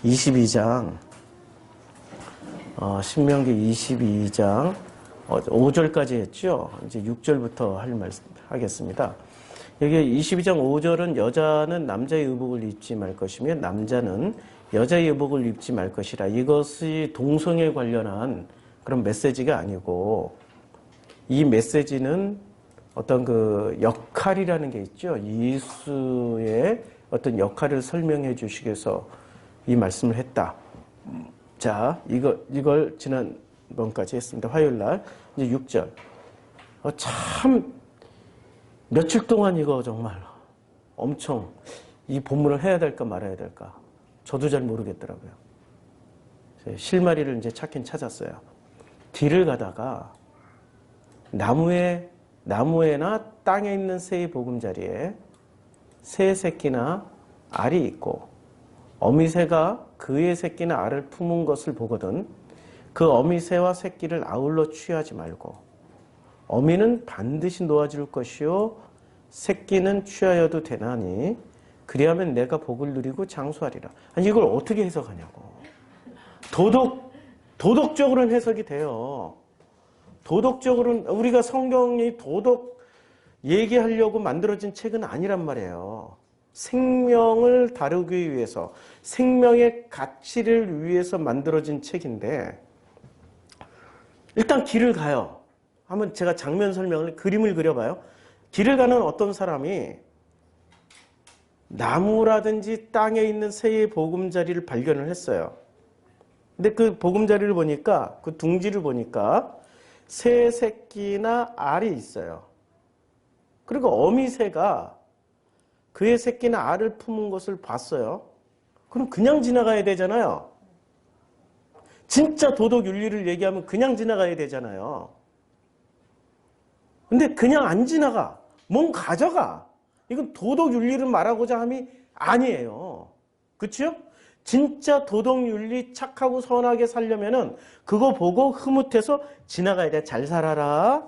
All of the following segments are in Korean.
22장, 신명기 22장 5절까지 했죠. 이제 6절부터 하겠습니다. 여기 22장 5절은 여자는 남자의 의복을 입지 말 것이며 남자는 여자의 의복을 입지 말 것이라. 이것이 동성애에 관련한 그런 메시지가 아니고, 이 메시지는 어떤 그 역할이라는 게 있죠. 예수의 어떤 역할을 설명해 주시기 위해서 이 말씀을 했다. 자, 이걸 지난번까지 했습니다. 화요일 날. 이제 6절. 참, 며칠 동안 이거 정말 엄청 이 본문을 해야 될까 말아야 될까. 저도 잘 모르겠더라고요. 실마리를 이제 찾긴 찾았어요. 길을 가다가 나무에나 땅에 있는 새의 보금자리에 새 새끼나 알이 있고 어미새가 그의 새끼나 알을 품은 것을 보거든 그 어미새와 새끼를 아울러 취하지 말고 어미는 반드시 놓아줄 것이요 새끼는 취하여도 되나니 그리하면 내가 복을 누리고 장수하리라. 아니 이걸 어떻게 해석하냐고. 도덕적으로는 해석이 돼요. 도덕적으로는 우리가 성경이 도덕 얘기하려고 만들어진 책은 아니란 말이에요. 생명을 다루기 위해서, 생명의 가치를 위해서 만들어진 책인데, 일단 길을 가요. 한번 제가 장면 설명을, 그림을 그려봐요. 길을 가는 어떤 사람이 나무라든지 땅에 있는 새의 보금자리를 발견을 했어요. 근데 그 보금자리를 보니까, 그 둥지를 보니까 새 새끼나 알이 있어요. 그리고 어미새가 그의 새끼나 알을 품은 것을 봤어요. 그럼 그냥 지나가야 되잖아요. 진짜 도덕 윤리를 얘기하면 그냥 지나가야 되잖아요. 근데 그냥 안 지나가. 뭔 가져가. 이건 도덕 윤리를 말하고자 함이 아니에요. 그렇죠? 진짜 도덕 윤리 착하고 선하게 살려면은 그거 보고 흐뭇해서 지나가야 돼. 잘 살아라.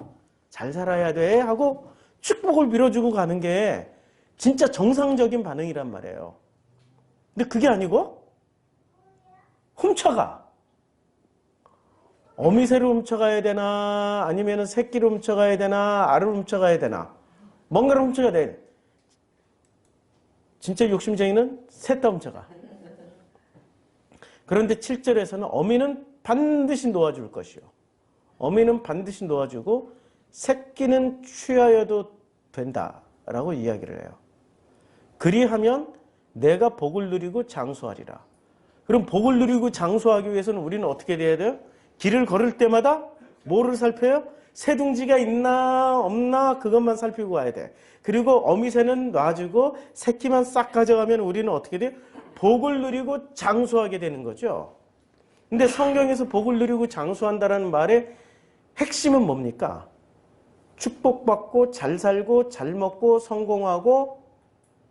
잘 살아야 돼. 하고 축복을 빌어주고 가는 게 진짜 정상적인 반응이란 말이에요. 근데 그게 아니고 훔쳐가. 어미새를 훔쳐가야 되나 아니면 새끼를 훔쳐가야 되나 알을 훔쳐가야 되나 뭔가를 훔쳐가야 돼. 진짜 욕심쟁이는 셋 다 훔쳐가. 그런데 7절에서는 어미는 반드시 놓아줄 것이요. 어미는 반드시 놓아주고 새끼는 취하여도 된다라고 이야기를 해요. 그리하면 내가 복을 누리고 장수하리라. 그럼 복을 누리고 장수하기 위해서는 우리는 어떻게 돼야 돼요? 길을 걸을 때마다 뭐를 살펴요? 새둥지가 있나 없나 그것만 살피고 가야 돼. 그리고 어미새는 놔주고 새끼만 싹 가져가면 우리는 어떻게 돼요? 복을 누리고 장수하게 되는 거죠. 근데 성경에서 복을 누리고 장수한다는 말의 핵심은 뭡니까? 축복받고 잘 살고 잘 먹고 성공하고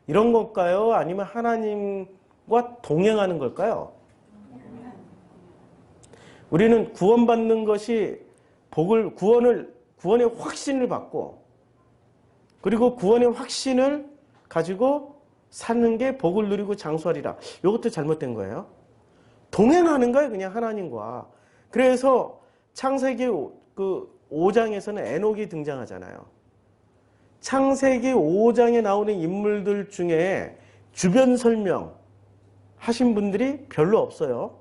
이런 걸까요? 아니면 하나님과 동행하는 걸까요? 우리는 구원받는 것이 구원의 확신을 받고 그리고 구원의 확신을 가지고 사는 게 복을 누리고 장수하리라. 이것도 잘못된 거예요. 동행하는 거예요, 그냥 하나님과. 그래서 창세기 5장에서는 에녹이 등장하잖아요. 창세기 5장에 나오는 인물들 중에 주변 설명 하신 분들이 별로 없어요.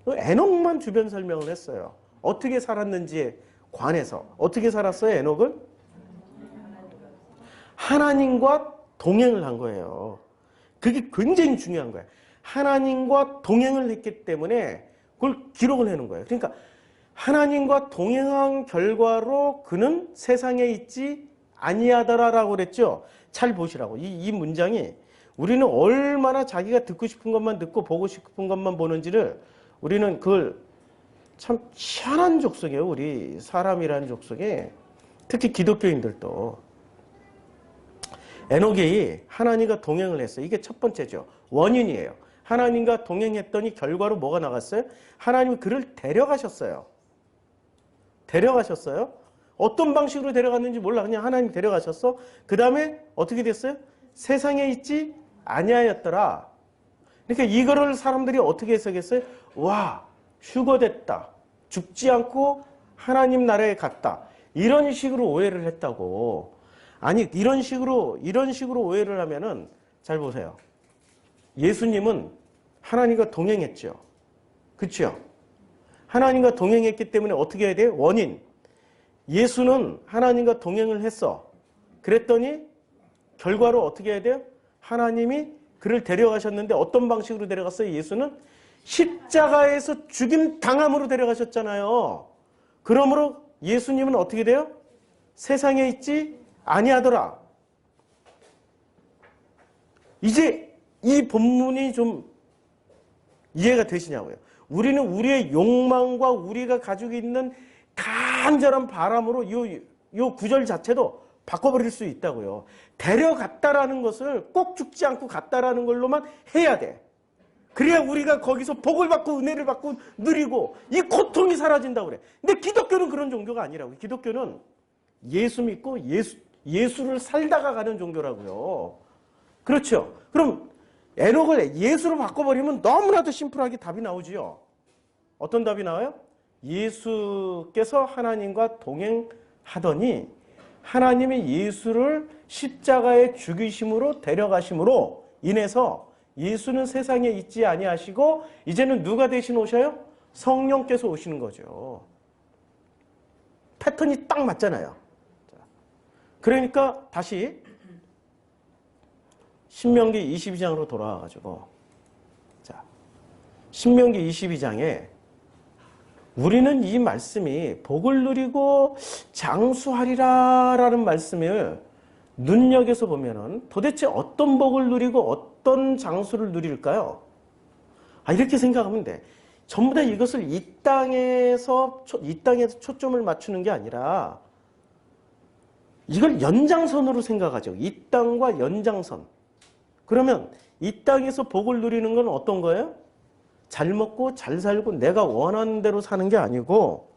에녹만 주변 설명을 했어요. 어떻게 살았는지에 관해서. 어떻게 살았어요, 에녹은? 하나님과 동행을 한 거예요. 그게 굉장히 중요한 거예요. 하나님과 동행을 했기 때문에 그걸 기록을 해놓은 거예요. 그러니까 하나님과 동행한 결과로 그는 세상에 있지 아니하더라라고 그랬죠. 잘 보시라고. 이 문장이 우리는 얼마나 자기가 듣고 싶은 것만 듣고 보고 싶은 것만 보는지를 우리는 그걸 참 희한한 족속이에요. 우리 사람이라는 족속에. 특히 기독교인들도. 에녹이 하나님과 동행을 했어요. 이게 첫 번째죠. 원인이에요. 하나님과 동행했더니 결과로 뭐가 나갔어요? 하나님이 그를 데려가셨어요. 데려가셨어요. 어떤 방식으로 데려갔는지 몰라. 그냥 하나님이 데려가셨어. 그 다음에 어떻게 됐어요? 세상에 있지 아니하였더라. 그러니까 이거를 사람들이 어떻게 해석했어요? 와, 휴거됐다. 죽지 않고 하나님 나라에 갔다. 이런 식으로 오해를 했다고. 아니, 이런 식으로 오해를 하면은, 잘 보세요. 예수님은 하나님과 동행했죠. 그렇죠? 하나님과 동행했기 때문에 어떻게 해야 돼요? 원인. 예수는 하나님과 동행을 했어. 그랬더니 결과로 어떻게 해야 돼요? 하나님이 그를 데려가셨는데 어떤 방식으로 데려갔어요? 예수는 십자가에서 죽임 당함으로 데려가셨잖아요. 그러므로 예수님은 어떻게 돼요? 세상에 있지 아니하더라. 이제 이 본문이 좀 이해가 되시냐고요. 우리는 우리의 욕망과 우리가 가지고 있는 간절한 바람으로 요 구절 자체도 바꿔버릴 수 있다고요. 데려갔다라는 것을 꼭 죽지 않고 갔다라는 걸로만 해야 돼. 그래야 우리가 거기서 복을 받고 은혜를 받고 누리고 이 고통이 사라진다고 그래. 근데 기독교는 그런 종교가 아니라고요. 기독교는 예수 믿고 예수를 살다가 가는 종교라고요. 그렇죠. 그럼 에녹을 예수로 바꿔버리면 너무나도 심플하게 답이 나오지요. 어떤 답이 나와요? 예수께서 하나님과 동행하더니 하나님이 예수를 십자가에 죽이심으로 데려가심으로 인해서 예수는 세상에 있지 아니하시고 이제는 누가 대신 오셔요? 성령께서 오시는 거죠. 패턴이 딱 맞잖아요. 그러니까 다시 신명기 22장으로 돌아와가지고 자, 신명기 22장에 우리는 이 말씀이 복을 누리고 장수하리라라는 말씀을 눈여겨서 보면은 도대체 어떤 복을 누리고 어떤 장수를 누릴까요? 이렇게 생각하면 돼. 전부 다 이것을 이 땅에서 초점을 맞추는 게 아니라 이걸 연장선으로 생각하죠. 이 땅과 연장선. 그러면 이 땅에서 복을 누리는 건 어떤 거예요? 잘 먹고 잘 살고 내가 원하는 대로 사는 게 아니고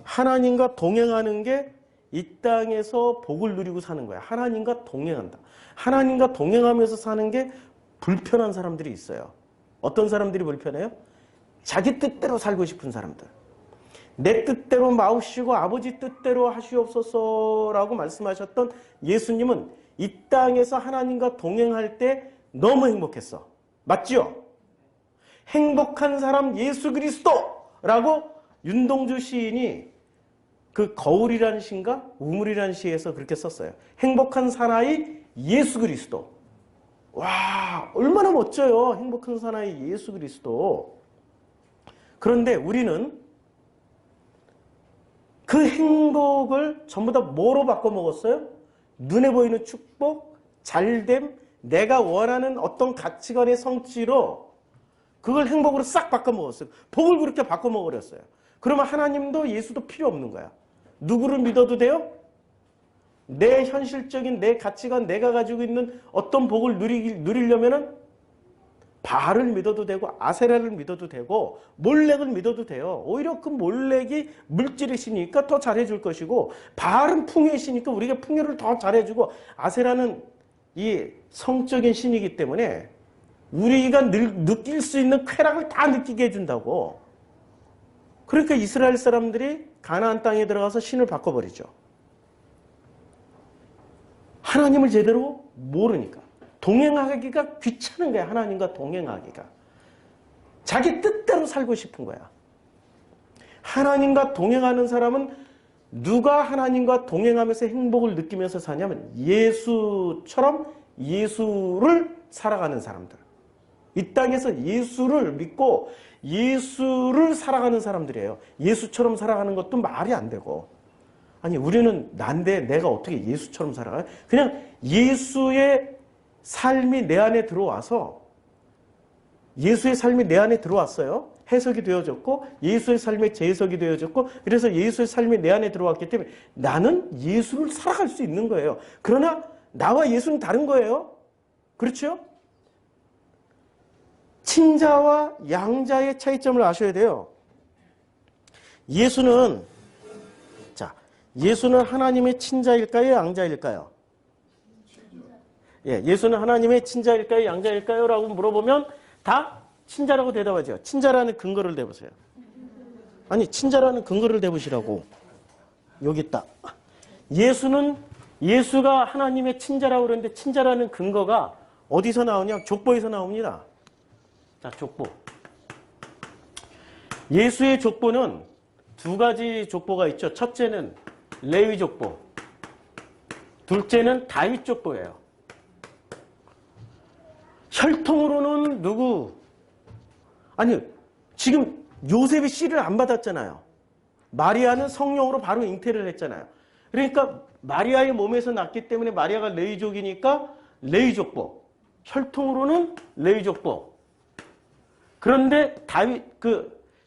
하나님과 동행하는 게 이 땅에서 복을 누리고 사는 거야. 하나님과 동행한다. 하나님과 동행하면서 사는 게 불편한 사람들이 있어요. 어떤 사람들이 불편해요? 자기 뜻대로 살고 싶은 사람들. 내 뜻대로 마옵시고 아버지 뜻대로 하시옵소서라고 말씀하셨던 예수님은 이 땅에서 하나님과 동행할 때 너무 행복했어. 맞죠? 행복한 사람 예수 그리스도라고 윤동주 시인이 그 거울이라는 시인가 우물이라는 시에서 그렇게 썼어요. 행복한 사나이 예수 그리스도. 와, 얼마나 멋져요. 행복한 사나이 예수 그리스도. 그런데 우리는 그 행복을 전부 다 뭐로 바꿔 먹었어요? 눈에 보이는 축복, 잘됨, 내가 원하는 어떤 가치관의 성취로 그걸 행복으로 싹 바꿔 먹었어요. 복을 그렇게 바꿔 먹어버렸어요. 그러면 하나님도 예수도 필요 없는 거야. 누구를 믿어도 돼요? 내 현실적인 내 가치관, 내가 가지고 있는 어떤 복을 누리려면은 바알을 믿어도 되고 아세라를 믿어도 되고 몰렉을 믿어도 돼요. 오히려 그 몰렉이 물질의 신이니까 더 잘해줄 것이고 바알은 풍요의 신이니까 우리가 풍요를 더 잘해주고 아세라는 이 성적인 신이기 때문에 우리가 느낄 수 있는 쾌락을 다 느끼게 해준다고. 그러니까 이스라엘 사람들이 가나안 땅에 들어가서 신을 바꿔버리죠. 하나님을 제대로 모르니까. 동행하기가 귀찮은 거야. 하나님과 동행하기가. 자기 뜻대로 살고 싶은 거야. 하나님과 동행하는 사람은 누가 하나님과 동행하면서 행복을 느끼면서 사냐면 예수처럼 예수를 살아가는 사람들. 이 땅에서 예수를 믿고 예수를 살아가는 사람들이에요. 예수처럼 살아가는 것도 말이 안 되고. 아니 우리는 난데 내가 어떻게 예수처럼 살아가요? 그냥 예수의 삶이 내 안에 들어와서 예수의 삶이 내 안에 들어왔어요. 해석이 되어졌고 예수의 삶의 재해석이 되어졌고 그래서 예수의 삶이 내 안에 들어왔기 때문에 나는 예수를 살아갈 수 있는 거예요. 그러나 나와 예수는 다른 거예요. 그렇죠? 친자와 양자의 차이점을 아셔야 돼요. 예수는 하나님의 친자일까요? 양자일까요? 예, 예수는 하나님의 친자일까요? 양자일까요? 라고 물어보면 다 친자라고 대답하죠. 친자라는 근거를 대보세요. 아니 친자라는 근거를 대보시라고. 여기 있다. 예수가 하나님의 친자라고 그러는데 친자라는 근거가 어디서 나오냐? 족보에서 나옵니다. 자, 족보. 예수의 족보는 두 가지 족보가 있죠. 첫째는 레위 족보. 둘째는 다윗 족보예요. 혈통으로는 누구? 아니, 지금 요셉이 씨를 안 받았잖아요. 마리아는 성령으로 바로 잉태를 했잖아요. 그러니까 마리아의 몸에서 났기 때문에 마리아가 레위족이니까 레위족보. 혈통으로는 레위족보. 그런데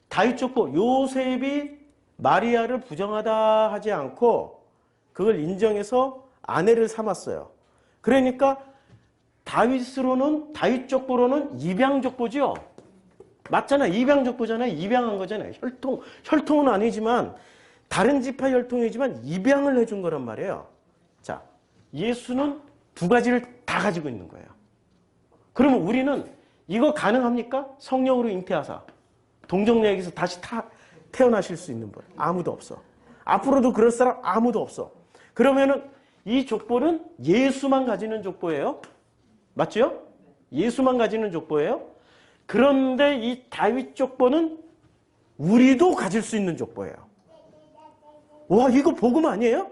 다윗족보, 요셉이 마리아를 부정하다 하지 않고 그걸 인정해서 아내를 삼았어요. 그러니까 다윗족보로는 입양족보죠. 맞잖아요. 입양족보잖아요. 입양한 거잖아요. 혈통은 아니지만 다른 지파 혈통이지만 입양을 해준 거란 말이에요. 자, 예수는 두 가지를 다 가지고 있는 거예요. 그러면 우리는 이거 가능합니까? 성령으로 잉태하사 동정녀에게서 다시 태어나실 수 있는 분 아무도 없어. 앞으로도 그럴 사람 아무도 없어. 그러면은 이 족보는 예수만 가지는 족보예요. 맞죠? 예수만 가지는 족보예요. 그런데 이 다윗 족보는 우리도 가질 수 있는 족보예요. 와, 이거 복음 아니에요?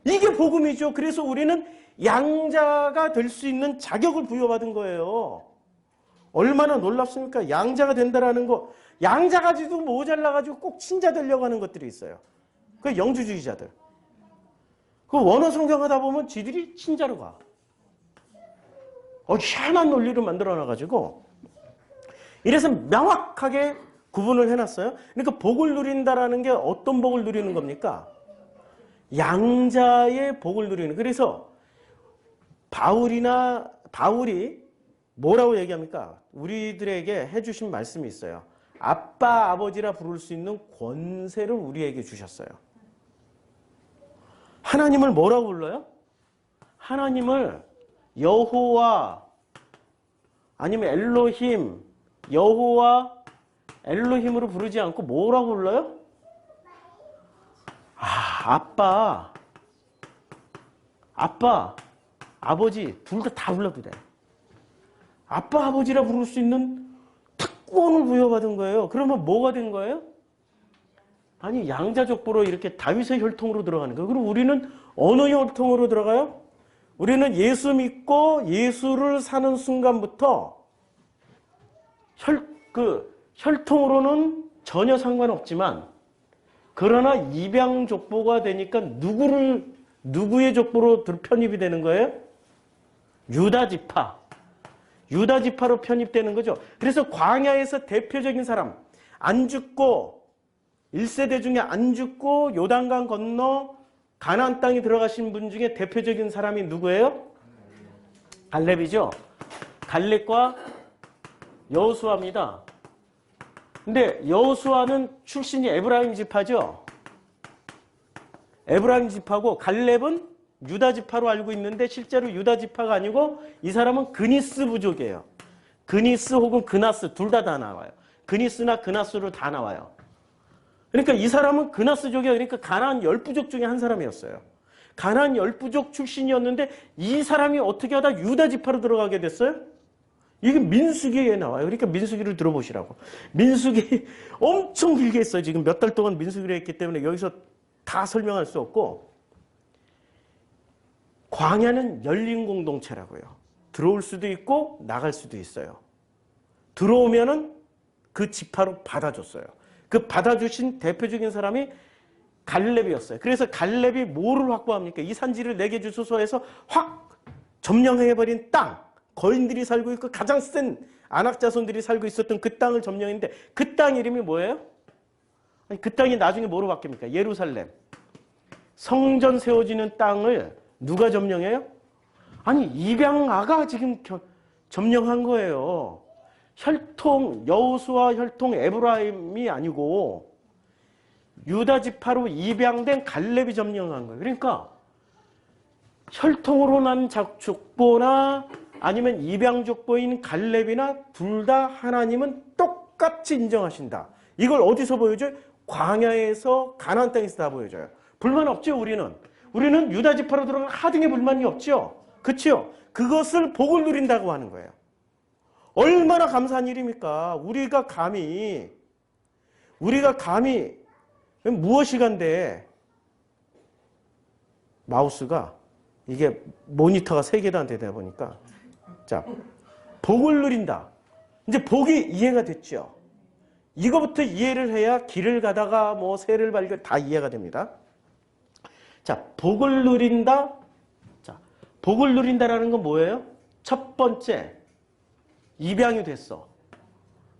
이게 복음이죠. 그래서 우리는 양자가 될 수 있는 자격을 부여받은 거예요. 얼마나 놀랍습니까? 양자가 된다라는 거. 양자 가지도 모자라가지고 꼭 친자 되려고 하는 것들이 있어요. 그 영주주의자들. 그 원어 성경 하다 보면 지들이 친자로 가. 희한한 논리를 만들어놔가지고 이래서 명확하게 구분을 해놨어요. 그러니까 복을 누린다라는 게 어떤 복을 누리는 겁니까? 양자의 복을 누리는. 그래서 바울이 뭐라고 얘기합니까? 우리들에게 해주신 말씀이 있어요. 아빠, 아버지라 부를 수 있는 권세를 우리에게 주셨어요. 하나님을 뭐라고 불러요? 하나님을 여호와 아니면 엘로힘, 여호와 엘로힘으로 부르지 않고 뭐라고 불러요? 아빠, 아버지 둘 다 불러도 돼. 아빠, 아버지라 부를 수 있는 특권을 부여받은 거예요. 그러면 뭐가 된 거예요? 아니, 양자족보로 이렇게 다윗의 혈통으로 들어가는 거예요. 그럼 우리는 어느 혈통으로 들어가요? 우리는 예수 믿고 예수를 사는 순간부터 혈통으로는 전혀 상관없지만 그러나 입양족보가 되니까 누구의 족보로 편입이 되는 거예요? 유다지파로 편입되는 거죠. 그래서 광야에서 대표적인 사람, 안 죽고 1세대 중에 안 죽고 요단강 건너 가나안 땅에 들어가신 분 중에 대표적인 사람이 누구예요? 갈렙이죠. 갈렙과 여호수아입니다. 근데 여호수아는 출신이 에브라임 지파죠. 에브라임 지파고 갈렙은 유다 지파로 알고 있는데 실제로 유다 지파가 아니고 이 사람은 그니스 부족이에요. 그니스 혹은 그나스 둘 다 나와요. 그니스나 그나스로 다 나와요. 그러니까 이 사람은 그나스족이에요. 그러니까 가나안 10부족 중에 한 사람이었어요. 가나안 10부족 출신이었는데 이 사람이 어떻게 하다 유다 지파로 들어가게 됐어요? 이게 민수기에 나와요. 그러니까 민수기를 들어보시라고. 민수기 엄청 길게 했어요. 지금 몇 달 동안 민수기를 했기 때문에 여기서 다 설명할 수 없고 광야는 열린 공동체라고요. 들어올 수도 있고 나갈 수도 있어요. 들어오면은 그 지파로 받아줬어요. 그 받아주신 대표적인 사람이 갈렙이었어요. 그래서 갈렙이 뭐를 확보합니까? 이 산지를 내게 주소서 해서 확 점령해버린 땅. 거인들이 살고 있고 가장 센 안악자손들이 살고 있었던 그 땅을 점령했는데 그 땅 이름이 뭐예요? 아니, 그 땅이 나중에 뭐로 바뀝니까? 예루살렘. 성전 세워지는 땅을 누가 점령해요? 아니 입양아가 지금 점령한 거예요. 혈통 여호수아 혈통 에브라임이 아니고 유다 지파로 입양된 갈렙이 점령한 거예요. 그러니까 혈통으로 난 족보나 아니면 입양족보인 갈렙이나 둘 다 하나님은 똑같이 인정하신다. 이걸 어디서 보여줘요? 광야에서 가나안 땅에서 다 보여줘요. 불만 없죠, 우리는. 우리는 유다 지파로 들어간 하등의 불만이 없죠. 그렇죠? 그것을 복을 누린다고 하는 거예요. 얼마나 감사한 일입니까? 우리가 감히 무엇이간데 마우스가 이게 모니터가 3개도 안 되다 보니까 자, 복을 누린다. 이제 복이 이해가 됐죠. 이거부터 이해를 해야 길을 가다가 뭐 새를 발견 다 이해가 됩니다. 자, 복을 누린다. 자, 복을 누린다라는 건 뭐예요? 첫 번째, 입양이 됐어.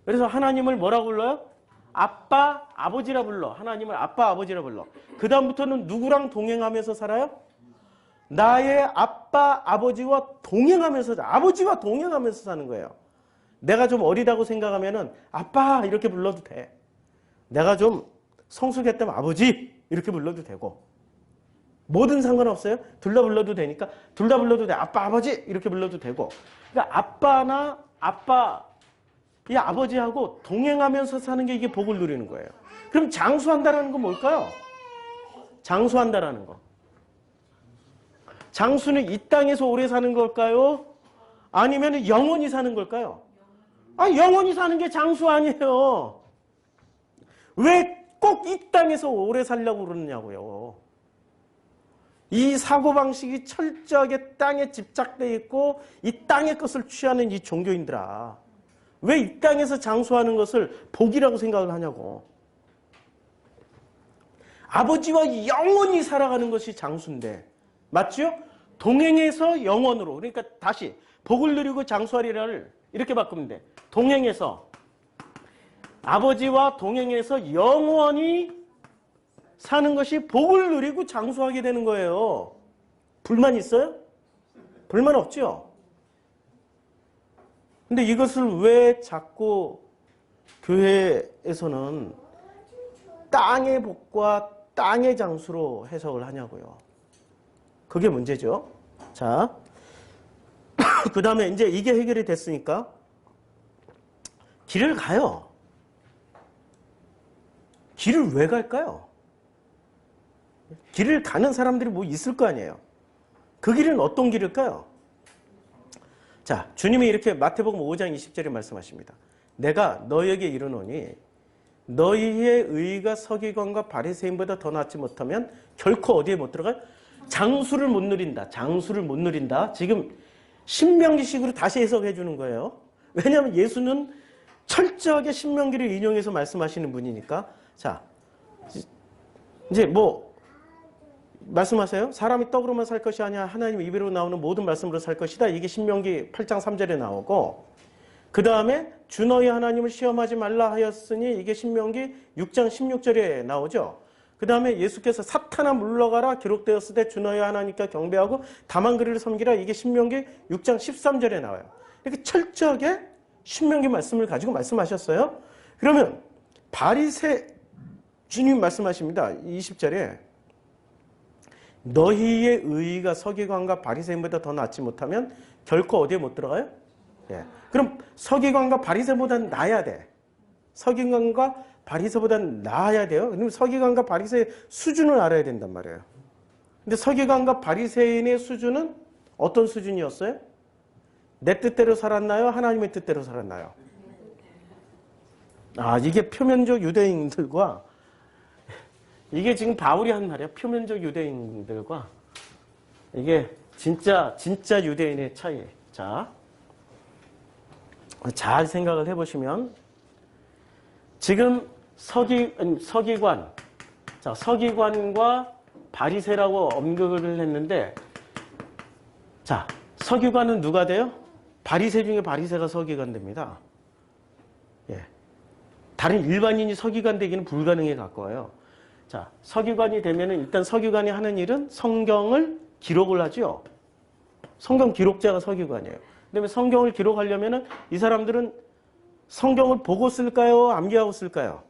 그래서 하나님을 뭐라고 불러요? 아빠, 아버지라 불러. 하나님을 아빠, 아버지라 불러. 그 다음부터는 누구랑 동행하면서 살아요? 나의 아빠, 아버지와 동행하면서, 아버지와 동행하면서 사는 거예요. 내가 좀 어리다고 생각하면은 아빠 이렇게 불러도 돼. 내가 좀 성숙했다면 아버지 이렇게 불러도 되고. 뭐든 상관없어요. 둘 다 불러도 되니까 둘 다 불러도 돼. 아빠, 아버지 이렇게 불러도 되고. 그러니까 아빠나 아빠, 이 아버지하고 동행하면서 사는 게 이게 복을 누리는 거예요. 그럼 장수한다라는 건 뭘까요? 장수한다라는 거. 장수는 이 땅에서 오래 사는 걸까요? 아니면 영원히 사는 걸까요? 영원히 사는 게 장수 아니에요. 왜 꼭 이 땅에서 오래 살려고 그러느냐고요. 이 사고방식이 철저하게 땅에 집착되어 있고 이 땅의 것을 취하는 이 종교인들아. 왜 이 땅에서 장수하는 것을 복이라고 생각을 하냐고. 아버지와 영원히 살아가는 것이 장수인데. 맞죠? 동행해서 영원으로. 그러니까 다시 복을 누리고 장수하리라를 이렇게 바꾸면 돼. 동행해서. 아버지와 동행해서 영원히 사는 것이 복을 누리고 장수하게 되는 거예요. 불만 있어요? 불만 없죠? 근데 이것을 왜 자꾸 교회에서는 땅의 복과 땅의 장수로 해석을 하냐고요. 그게 문제죠. 자, 그 다음에 이제 이게 해결이 됐으니까 길을 가요. 길을 왜 갈까요? 길을 가는 사람들이 뭐 있을 거 아니에요. 그 길은 어떤 길일까요? 자, 주님이 이렇게 마태복음 5장 20절에 말씀하십니다. 내가 너희에게 이르노니 너희의 의가 서기관과 바리새인보다 더 낫지 못하면 결코 어디에 못 들어가요? 장수를 못 누린다. 장수를 못 누린다. 지금 신명기식으로 다시 해석해 주는 거예요. 왜냐하면 예수는 철저하게 신명기를 인용해서 말씀하시는 분이니까. 자, 이제 뭐 말씀하세요. 사람이 떡으로만 살 것이 아니야 하나님 입으로 나오는 모든 말씀으로 살 것이다. 이게 신명기 8장 3절에 나오고, 그 다음에 주 너희 하나님을 시험하지 말라 하였으니 이게 신명기 6장 16절에 나오죠. 그 다음에 예수께서 사탄아 물러가라 기록되었을 때 주 너희 하나님께 경배하고 다만 그를 섬기라. 이게 신명기 6장 13절에 나와요. 이렇게 철저하게 신명기 말씀을 가지고 말씀하셨어요. 그러면 주님 말씀하십니다. 20절에 너희의 의의가 서기관과 바리새인보다 더 낫지 못하면 결코 어디에 못 들어가요? 예. 그럼 서기관과 바리새보다는 나아야 돼. 서기관과 바리새보다는 나아야 돼요. 그럼 서기관과 바리새의 수준을 알아야 된단 말이에요. 근데 서기관과 바리새인의 수준은 어떤 수준이었어요? 내 뜻대로 살았나요? 하나님의 뜻대로 살았나요? 이게 표면적 유대인들과 이게 지금 바울이 한 말이야. 표면적 유대인들과 이게 진짜 유대인의 차이. 자, 잘 생각을 해보시면 지금 서기관과 바리새라고 언급을 했는데, 자, 서기관은 누가 돼요? 바리새 중에 바리새가 서기관 됩니다. 예. 다른 일반인이 서기관 되기는 불가능에 가까워요. 자, 서기관이 되면은 일단 서기관이 하는 일은 성경을 기록을 하죠. 성경 기록자가 서기관이에요. 그다음에 성경을 기록하려면은 이 사람들은 성경을 보고 쓸까요? 암기하고 쓸까요?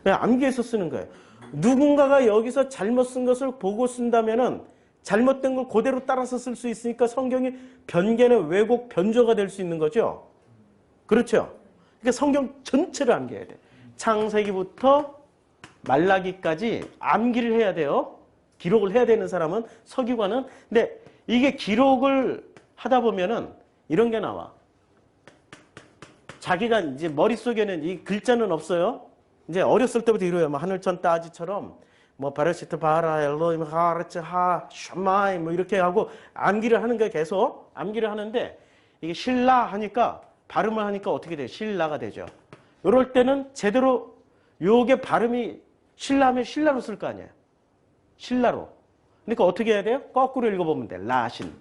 네, 암기해서 쓰는 거예요. 누군가가 여기서 잘못 쓴 것을 보고 쓴다면은 잘못된 걸 그대로 따라서 쓸 수 있으니까 성경이 변개는 왜곡, 변조가 될 수 있는 거죠. 그렇죠? 그러니까 성경 전체를 암기해야 돼. 창세기부터 말라기까지 암기를 해야 돼요. 기록을 해야 되는 사람은, 서기관은. 근데 이게 기록을 하다 보면은 이런 게 나와. 자기가 이제 머릿속에는 이 글자는 없어요. 이제 어렸을 때부터 이래요. 뭐 하늘천 따지처럼 뭐 바르시트 바라 엘로임 하르츠 하 샤마이 뭐 이렇게 하고 암기를 하는 게 계속 암기를 하는데, 이게 신라 하니까 발음을 하니까 어떻게 돼요? 신라가 되죠. 이럴 때는 제대로 요게 발음이 신라면 신라로 쓸 거 아니에요. 신라로. 그러니까 어떻게 해야 돼요? 거꾸로 읽어보면 돼. 라신.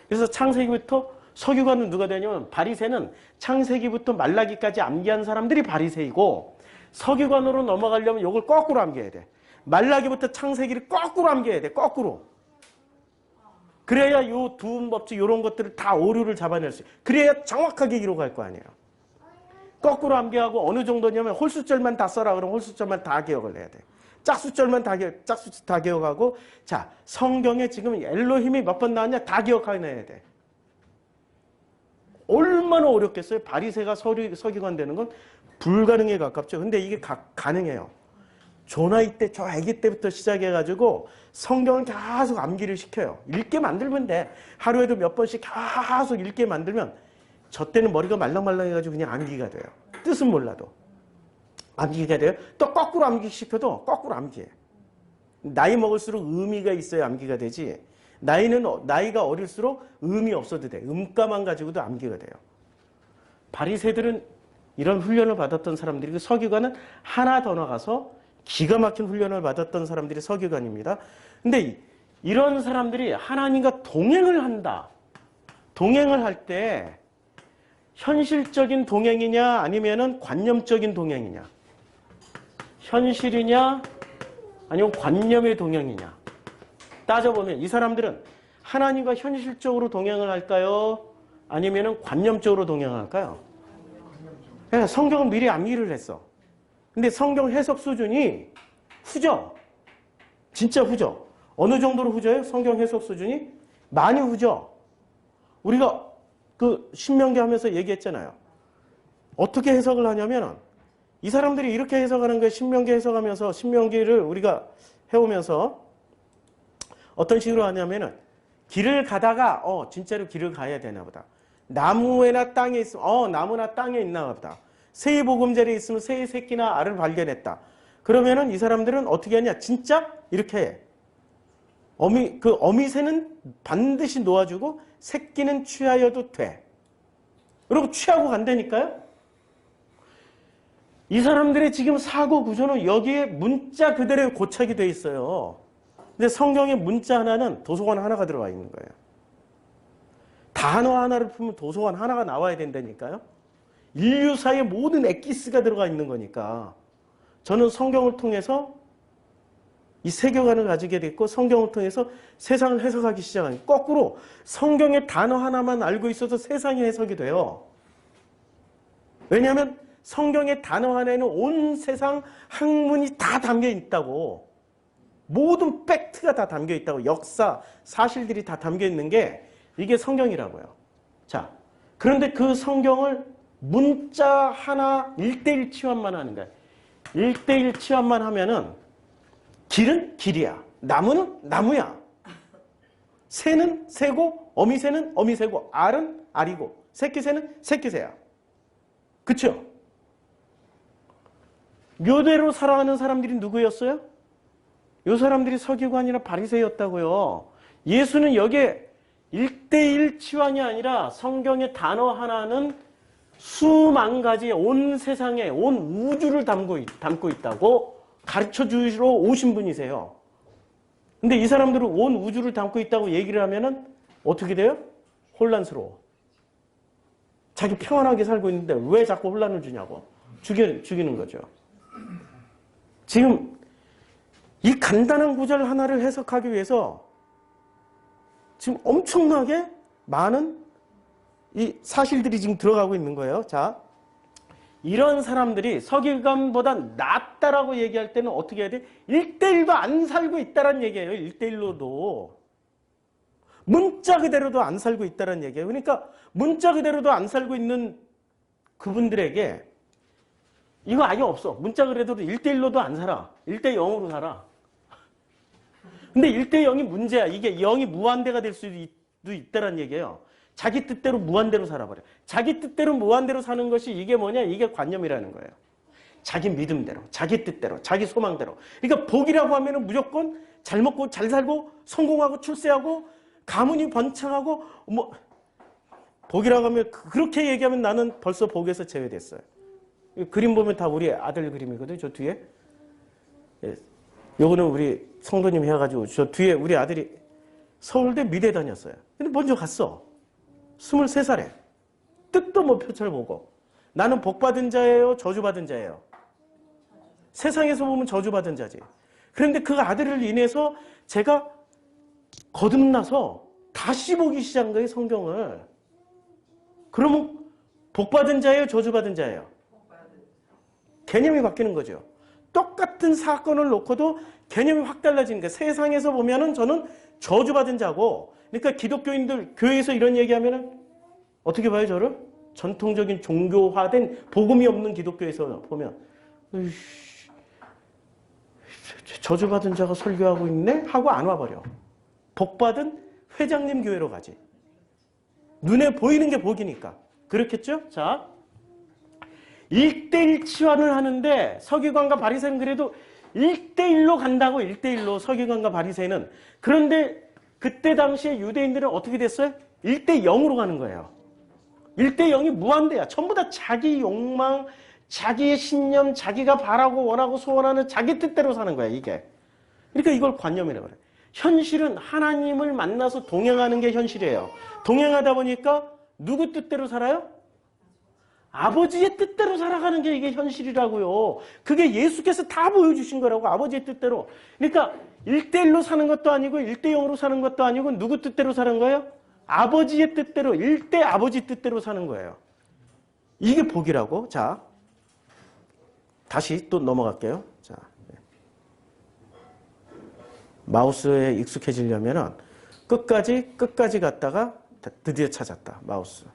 그래서 창세기부터 서기관은 누가 되냐면, 바리새는 창세기부터 말라기까지 암기한 사람들이 바리새이고, 서기관으로 넘어가려면 이걸 거꾸로 암기해야 돼. 말라기부터 창세기를 거꾸로 암기해야 돼. 거꾸로. 그래야 요 두음법칙 이런 것들을 다 오류를 잡아낼 수 있어요. 그래야 정확하게 기록할 거 아니에요. 거꾸로 암기하고 어느 정도냐면 홀수절만 다 써라 그러면 홀수절만 다 기억을 해야 돼. 짝수절만 짝수 다 기억하고, 자, 성경에 지금 엘로힘이 몇 번 나왔냐 다 기억해내야 돼. 얼마나 어렵겠어요? 바리새가 서기관 되는 건 불가능에 가깝죠. 근데 이게 가능해요. 조나이 때, 저 아기 때부터 시작해가지고 성경을 계속 암기를 시켜요. 읽게 만들면 돼. 하루에도 몇 번씩 계속 읽게 만들면, 저 때는 머리가 말랑말랑해가지고 그냥 암기가 돼요. 뜻은 몰라도. 암기가 돼요. 또 거꾸로 암기시켜도 거꾸로 암기해. 나이 먹을수록 의미가 있어야 암기가 되지. 나이가 어릴수록 의미 없어도 돼. 음가만 가지고도 암기가 돼요. 바리새들은 이런 훈련을 받았던 사람들이고, 서기관은 하나 더 나가서 기가 막힌 훈련을 받았던 사람들이 서기관입니다. 근데 이런 사람들이 하나님과 동행을 한다. 동행을 할 때 현실적인 동행이냐 아니면은 관념적인 동행이냐, 현실이냐 아니면 관념의 동행이냐 따져보면, 이 사람들은 하나님과 현실적으로 동행을 할까요? 아니면은 관념적으로 동행할까요? 그러니까 성경을 미리 암기를 했어. 근데 성경 해석 수준이 후져. 진짜 후져. 어느 정도로 후져요? 성경 해석 수준이 많이 후져. 우리가 그 신명기 하면서 얘기했잖아요. 어떻게 해석을 하냐면, 이 사람들이 이렇게 해석하는 거예요. 신명기 해석하면서, 신명기를 우리가 해오면서 어떤 식으로 하냐면은, 길을 가다가 진짜로 길을 가야 되나 보다. 나무에나 땅에 있으면 나무나 땅에 있나 보다. 새의 보금자리에 있으면 새의 새끼나 알을 발견했다. 그러면은 이 사람들은 어떻게 하냐? 진짜 이렇게 해. 어미새는 반드시 놓아주고 새끼는 취하여도 돼. 그리고 취하고 간다니까요? 이 사람들의 지금 사고 구조는 여기에 문자 그대로 고착이 돼 있어요. 근데 성경에 문자 하나는 도서관 하나가 들어와 있는 거예요. 단어 하나를 풀면 도서관 하나가 나와야 된다니까요. 인류사의 모든 엑기스가 들어가 있는 거니까. 저는 성경을 통해서 이 세계관을 가지게 됐고, 성경을 통해서 세상을 해석하기 시작하니까 거꾸로 성경의 단어 하나만 알고 있어도 세상이 해석이 돼요. 왜냐하면 성경의 단어 하나에는 온 세상 학문이 다 담겨 있다고. 모든 팩트가 다 담겨 있다고. 역사, 사실들이 다 담겨 있는 게 이게 성경이라고요. 자, 그런데 그 성경을 문자 하나 1:1 치환만 하는 거야. 1:1 치환만 하면은 길은 길이야. 나무는 나무야. 새는 새고, 어미새는 어미새고, 알은 알이고, 새끼새는 새끼새야. 그쵸? 묘대로 살아가는 사람들이 누구였어요? 이 사람들이 서기관이나 바리새였다고요. 예수는 여기에 1:1 치환이 아니라 성경의 단어 하나는 수만 가지 온 세상에, 온 우주를 담고 있다고 가르쳐 주시러 오신 분이세요. 근데 이 사람들은 온 우주를 담고 있다고 얘기를 하면은 어떻게 돼요? 혼란스러워. 자기 평안하게 살고 있는데 왜 자꾸 혼란을 주냐고. 죽이는 거죠. 지금 이 간단한 구절 하나를 해석하기 위해서 지금 엄청나게 많은 이 사실들이 지금 들어가고 있는 거예요. 자, 이런 사람들이 서기관보다 낫다라고 얘기할 때는 어떻게 해야 돼? 1:1도 안 살고 있다라는 얘기예요. 1:1로도. 문자 그대로도 안 살고 있다는 얘기예요. 그러니까 문자 그대로도 안 살고 있는 그분들에게 이거 아예 없어. 문자 그대로도 1대1로도 안 살아. 1대0으로 살아. 근데 1대0이 문제야. 이게 0이 무한대가 될 수도 있다는 얘기예요. 자기 뜻대로 무한대로 살아버려. 자기 뜻대로 무한대로 사는 것이 이게 뭐냐? 이게 관념이라는 거예요. 자기 믿음대로, 자기 뜻대로, 자기 소망대로. 그러니까 복이라고 하면은 무조건 잘 먹고 잘 살고 성공하고 출세하고 가문이 번창하고 뭐 복이라고 하면 그렇게 얘기하면 나는 벌써 복에서 제외됐어요. 그림 보면 다 우리 아들 그림이거든요. 저 뒤에. 예. 요거는 우리 성도님 해가지고 저 뒤에 우리 아들이 서울대 미대 다녔어요. 근데 먼저 갔어. 23살에. 뜻도 못 펼쳐보고. 나는 복받은 자예요? 저주받은 자예요? 세상에서 보면 저주받은 자지. 그런데 그 아들을 인해서 제가 거듭나서 다시 보기 시작한 거예요, 성경을. 그러면 복받은 자예요? 저주받은 자예요? 개념이 바뀌는 거죠. 똑같은 사건을 놓고도 개념이 확 달라지는 거예요. 세상에서 보면은 저는 저주받은 자고, 그러니까 기독교인들 교회에서 이런 얘기하면은 어떻게 봐요, 저를? 전통적인 종교화된 복음이 없는 기독교에서 보면 저주받은 자가 설교하고 있네? 하고 안 와버려. 복받은 회장님 교회로 가지. 눈에 보이는 게 복이니까. 그렇겠죠? 자, 1대1 치환을 하는데 서기관과 바리새는 그래도 1대1로 간다고. 1대1로 서기관과 바리새는. 그런데 그때 당시에 유대인들은 어떻게 됐어요? 1대0으로 가는 거예요. 1대0이 무한대야. 전부 다 자기 욕망, 자기의 신념, 자기가 바라고 원하고 소원하는 자기 뜻대로 사는 거야, 이게. 그러니까 이걸 관념이라고 그래. 현실은 하나님을 만나서 동행하는 게 현실이에요. 동행하다 보니까 누구 뜻대로 살아요? 아버지의 뜻대로 살아가는 게 이게 현실이라고요. 그게 예수께서 다 보여주신 거라고, 아버지의 뜻대로. 그러니까 1대1로 사는 것도 아니고 1대0으로 사는 것도 아니고 누구 뜻대로 사는 거예요? 아버지의 뜻대로, 1대 아버지 뜻대로 사는 거예요. 이게 복이라고. 자, 다시 또 넘어갈게요. 자, 마우스에 익숙해지려면은 끝까지 갔다가 드디어 찾았다. 마우스.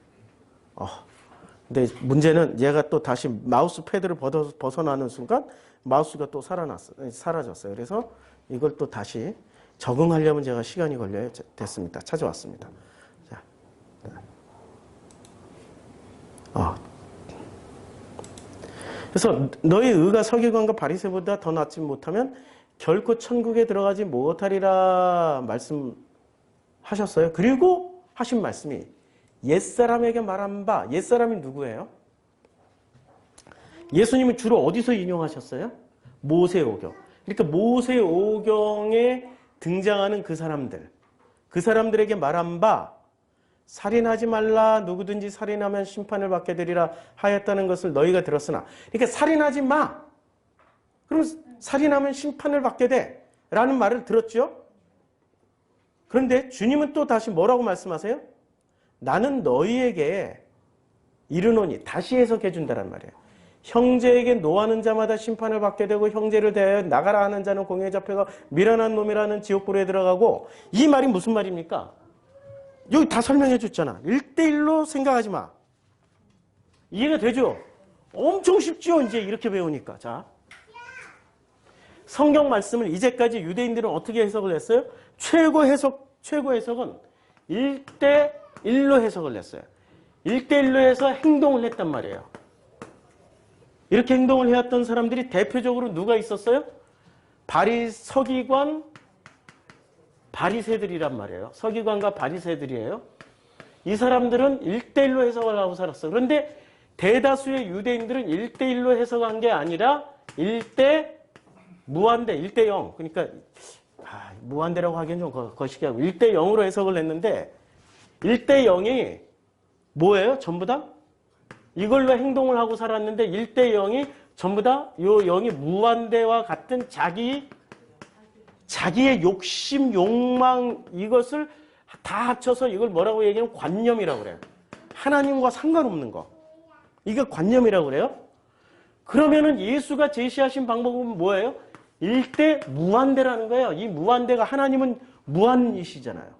근데 문제는 얘가 또 다시 마우스 패드를 벗어나는 순간 마우스가 또 사라졌어요. 그래서 이걸 또 다시 적응하려면 제가 시간이 걸려야 됐습니다. 찾아왔습니다. 자. 그래서 너희 의가 서기관과 바리새보다 더 낫지 못하면 결코 천국에 들어가지 못하리라 말씀하셨어요. 그리고 하신 말씀이 옛사람에게 말한 바, 옛사람이 누구예요? 예수님은 주로 어디서 인용하셨어요? 모세오경. 그러니까 모세오경에 등장하는 그 사람들에게 말한 바, 살인하지 말라, 누구든지 살인하면 심판을 받게 되리라 하였다는 것을 너희가 들었으나. 그러니까 살인하지 마. 그러면 살인하면 심판을 받게 돼. 라는 말을 들었죠? 그런데 주님은 또 다시 뭐라고 말씀하세요? 나는 너희에게 이르노니, 다시 해석해 준다란 말이에요. 형제에게 노하는 자마다 심판을 받게 되고 형제를 대하여 나가라 하는 자는 공회에 잡혀가 미련한 놈이라는 지옥불에 들어가고. 이 말이 무슨 말입니까? 여기 다 설명해 줬잖아. 1대1로 생각하지 마. 이해가 되죠? 엄청 쉽죠? 이제 이렇게 배우니까. 자, 성경 말씀을 이제까지 유대인들은 어떻게 해석을 했어요? 최고 해석은 1대1로 해석을 했어요. 1대1로 해서 행동을 했단 말이에요. 이렇게 행동을 해왔던 사람들이 대표적으로 누가 있었어요? 서기관, 바리새들이란 말이에요. 서기관과 바리새들이에요. 이 사람들은 1대1로 해석을 하고 살았어. 그런데 대다수의 유대인들은 1대1로 해석한 게 아니라 무한대, 1대0. 그러니까 무한대라고 하기엔 좀 거시기하고 1대0으로 해석을 했는데 1대0이 뭐예요? 전부 다? 이걸로 행동을 하고 살았는데 1대0이 전부 다 요 0이 무한대와 같은 자기의 욕심, 욕망, 이것을 다 합쳐서 이걸 뭐라고 얘기하면 관념이라고 그래요. 하나님과 상관없는 거. 이게 관념이라고 그래요. 그러면은 예수가 제시하신 방법은 뭐예요? 1대 무한대라는 거예요. 이 무한대가, 하나님은 무한이시잖아요.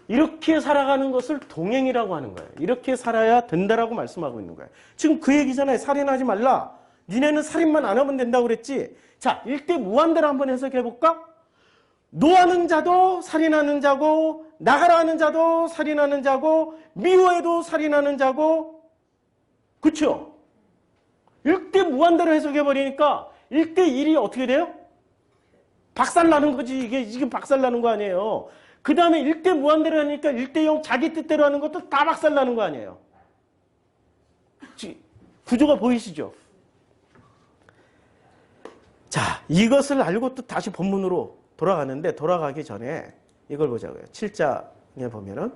이렇게 살아가는 것을 동행이라고 하는 거예요. 이렇게 살아야 된다라고 말씀하고 있는 거예요. 지금 그 얘기잖아요. 살인하지 말라. 니네는 살인만 안 하면 된다고 그랬지. 자, 일대 무한대로 한번 해석해 볼까? 노하는 자도 살인하는 자고, 나가라 하는 자도 살인하는 자고, 미워해도 살인하는 자고, 그쵸? 일대 무한대로 해석해 버리니까 1대1이 어떻게 돼요? 박살나는 거지. 이게 박살나는 거 아니에요. 그 다음에 1대 무한대로 하니까 1대0 자기 뜻대로 하는 것도 다 박살나는 거 아니에요. 구조가 보이시죠? 자, 이것을 알고 또 다시 본문으로 돌아가는데, 돌아가기 전에 이걸 보자고요. 7장에 보면은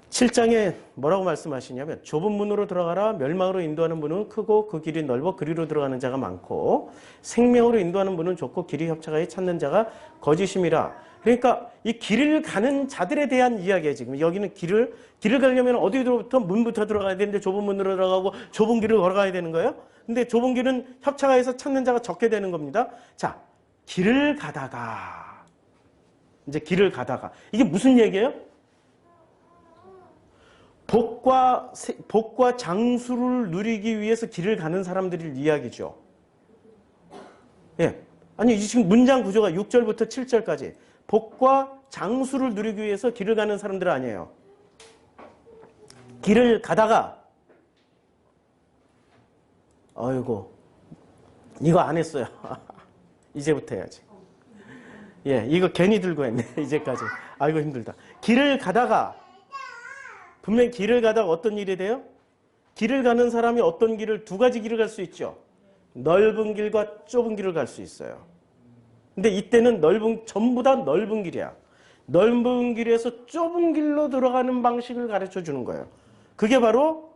7장에 뭐라고 말씀하시냐면, 좁은 문으로 들어가라. 멸망으로 인도하는 문은 크고 그 길이 넓어 그리로 들어가는 자가 많고, 생명으로 인도하는 문은 좁고 길이 협착하여 찾는 자가 거짓임이라. 그러니까 이 길을 가는 자들에 대한 이야기예요. 지금 여기는 길을 가려면 어디로부터 문부터 들어가야 되는데 좁은 문으로 들어가고 좁은 길을 걸어가야 되는 거예요. 근데 좁은 길은 협착하여서 찾는 자가 적게 되는 겁니다. 자, 길을 가다가, 이제 길을 가다가, 이게 무슨 얘기예요? 복과 장수를 누리기 위해서 길을 가는 사람들의 이야기죠. 예. 아니, 지금 문장 구조가 6절부터 7절까지 복과 장수를 누리기 위해서 길을 가는 사람들 아니에요. 길을 가다가, 아이고, 이거 안 했어요. 이제부터 해야지. 예, 이거 괜히 들고 했네, 이제까지. 아이고, 힘들다. 길을 가다가, 분명히 길을 가다가 어떤 일이 돼요? 길을 가는 사람이 어떤 길을, 두 가지 길을 갈 수 있죠. 넓은 길과 좁은 길을 갈 수 있어요. 근데 이때는 전부 다 넓은 길이야. 넓은 길에서 좁은 길로 들어가는 방식을 가르쳐 주는 거예요. 그게 바로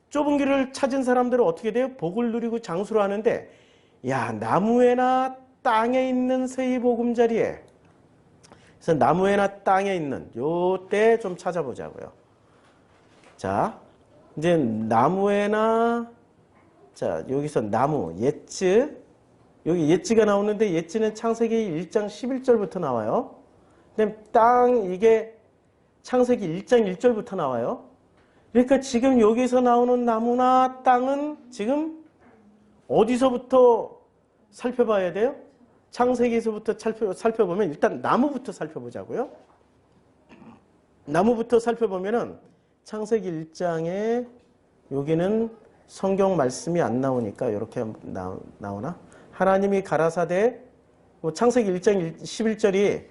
좁은 길을 찾은 사람들은 어떻게 돼요? 복을 누리고 장수를 하는데, 야, 나무에나 땅에 있는 새 보금자리에, 그래서 나무에나 땅에 있는 요때 좀 찾아보자고요. 자, 이제 나무에나, 자, 여기서 나무, 예츠, 여기 예츠가 나오는데, 예츠는 창세기 1장 11절부터 나와요. 그다음에 땅, 이게 창세기 1장 1절부터 나와요. 그러니까 지금 여기서 나오는 나무나 땅은 지금 어디서부터 살펴봐야 돼요? 창세기에서부터 살펴보면 일단 나무부터 살펴보자고요. 나무부터 살펴보면은 창세기 1장에 여기는 성경 말씀이 안 나오니까 이렇게 나오나? 하나님이 가라사대, 창세기 1장 11절이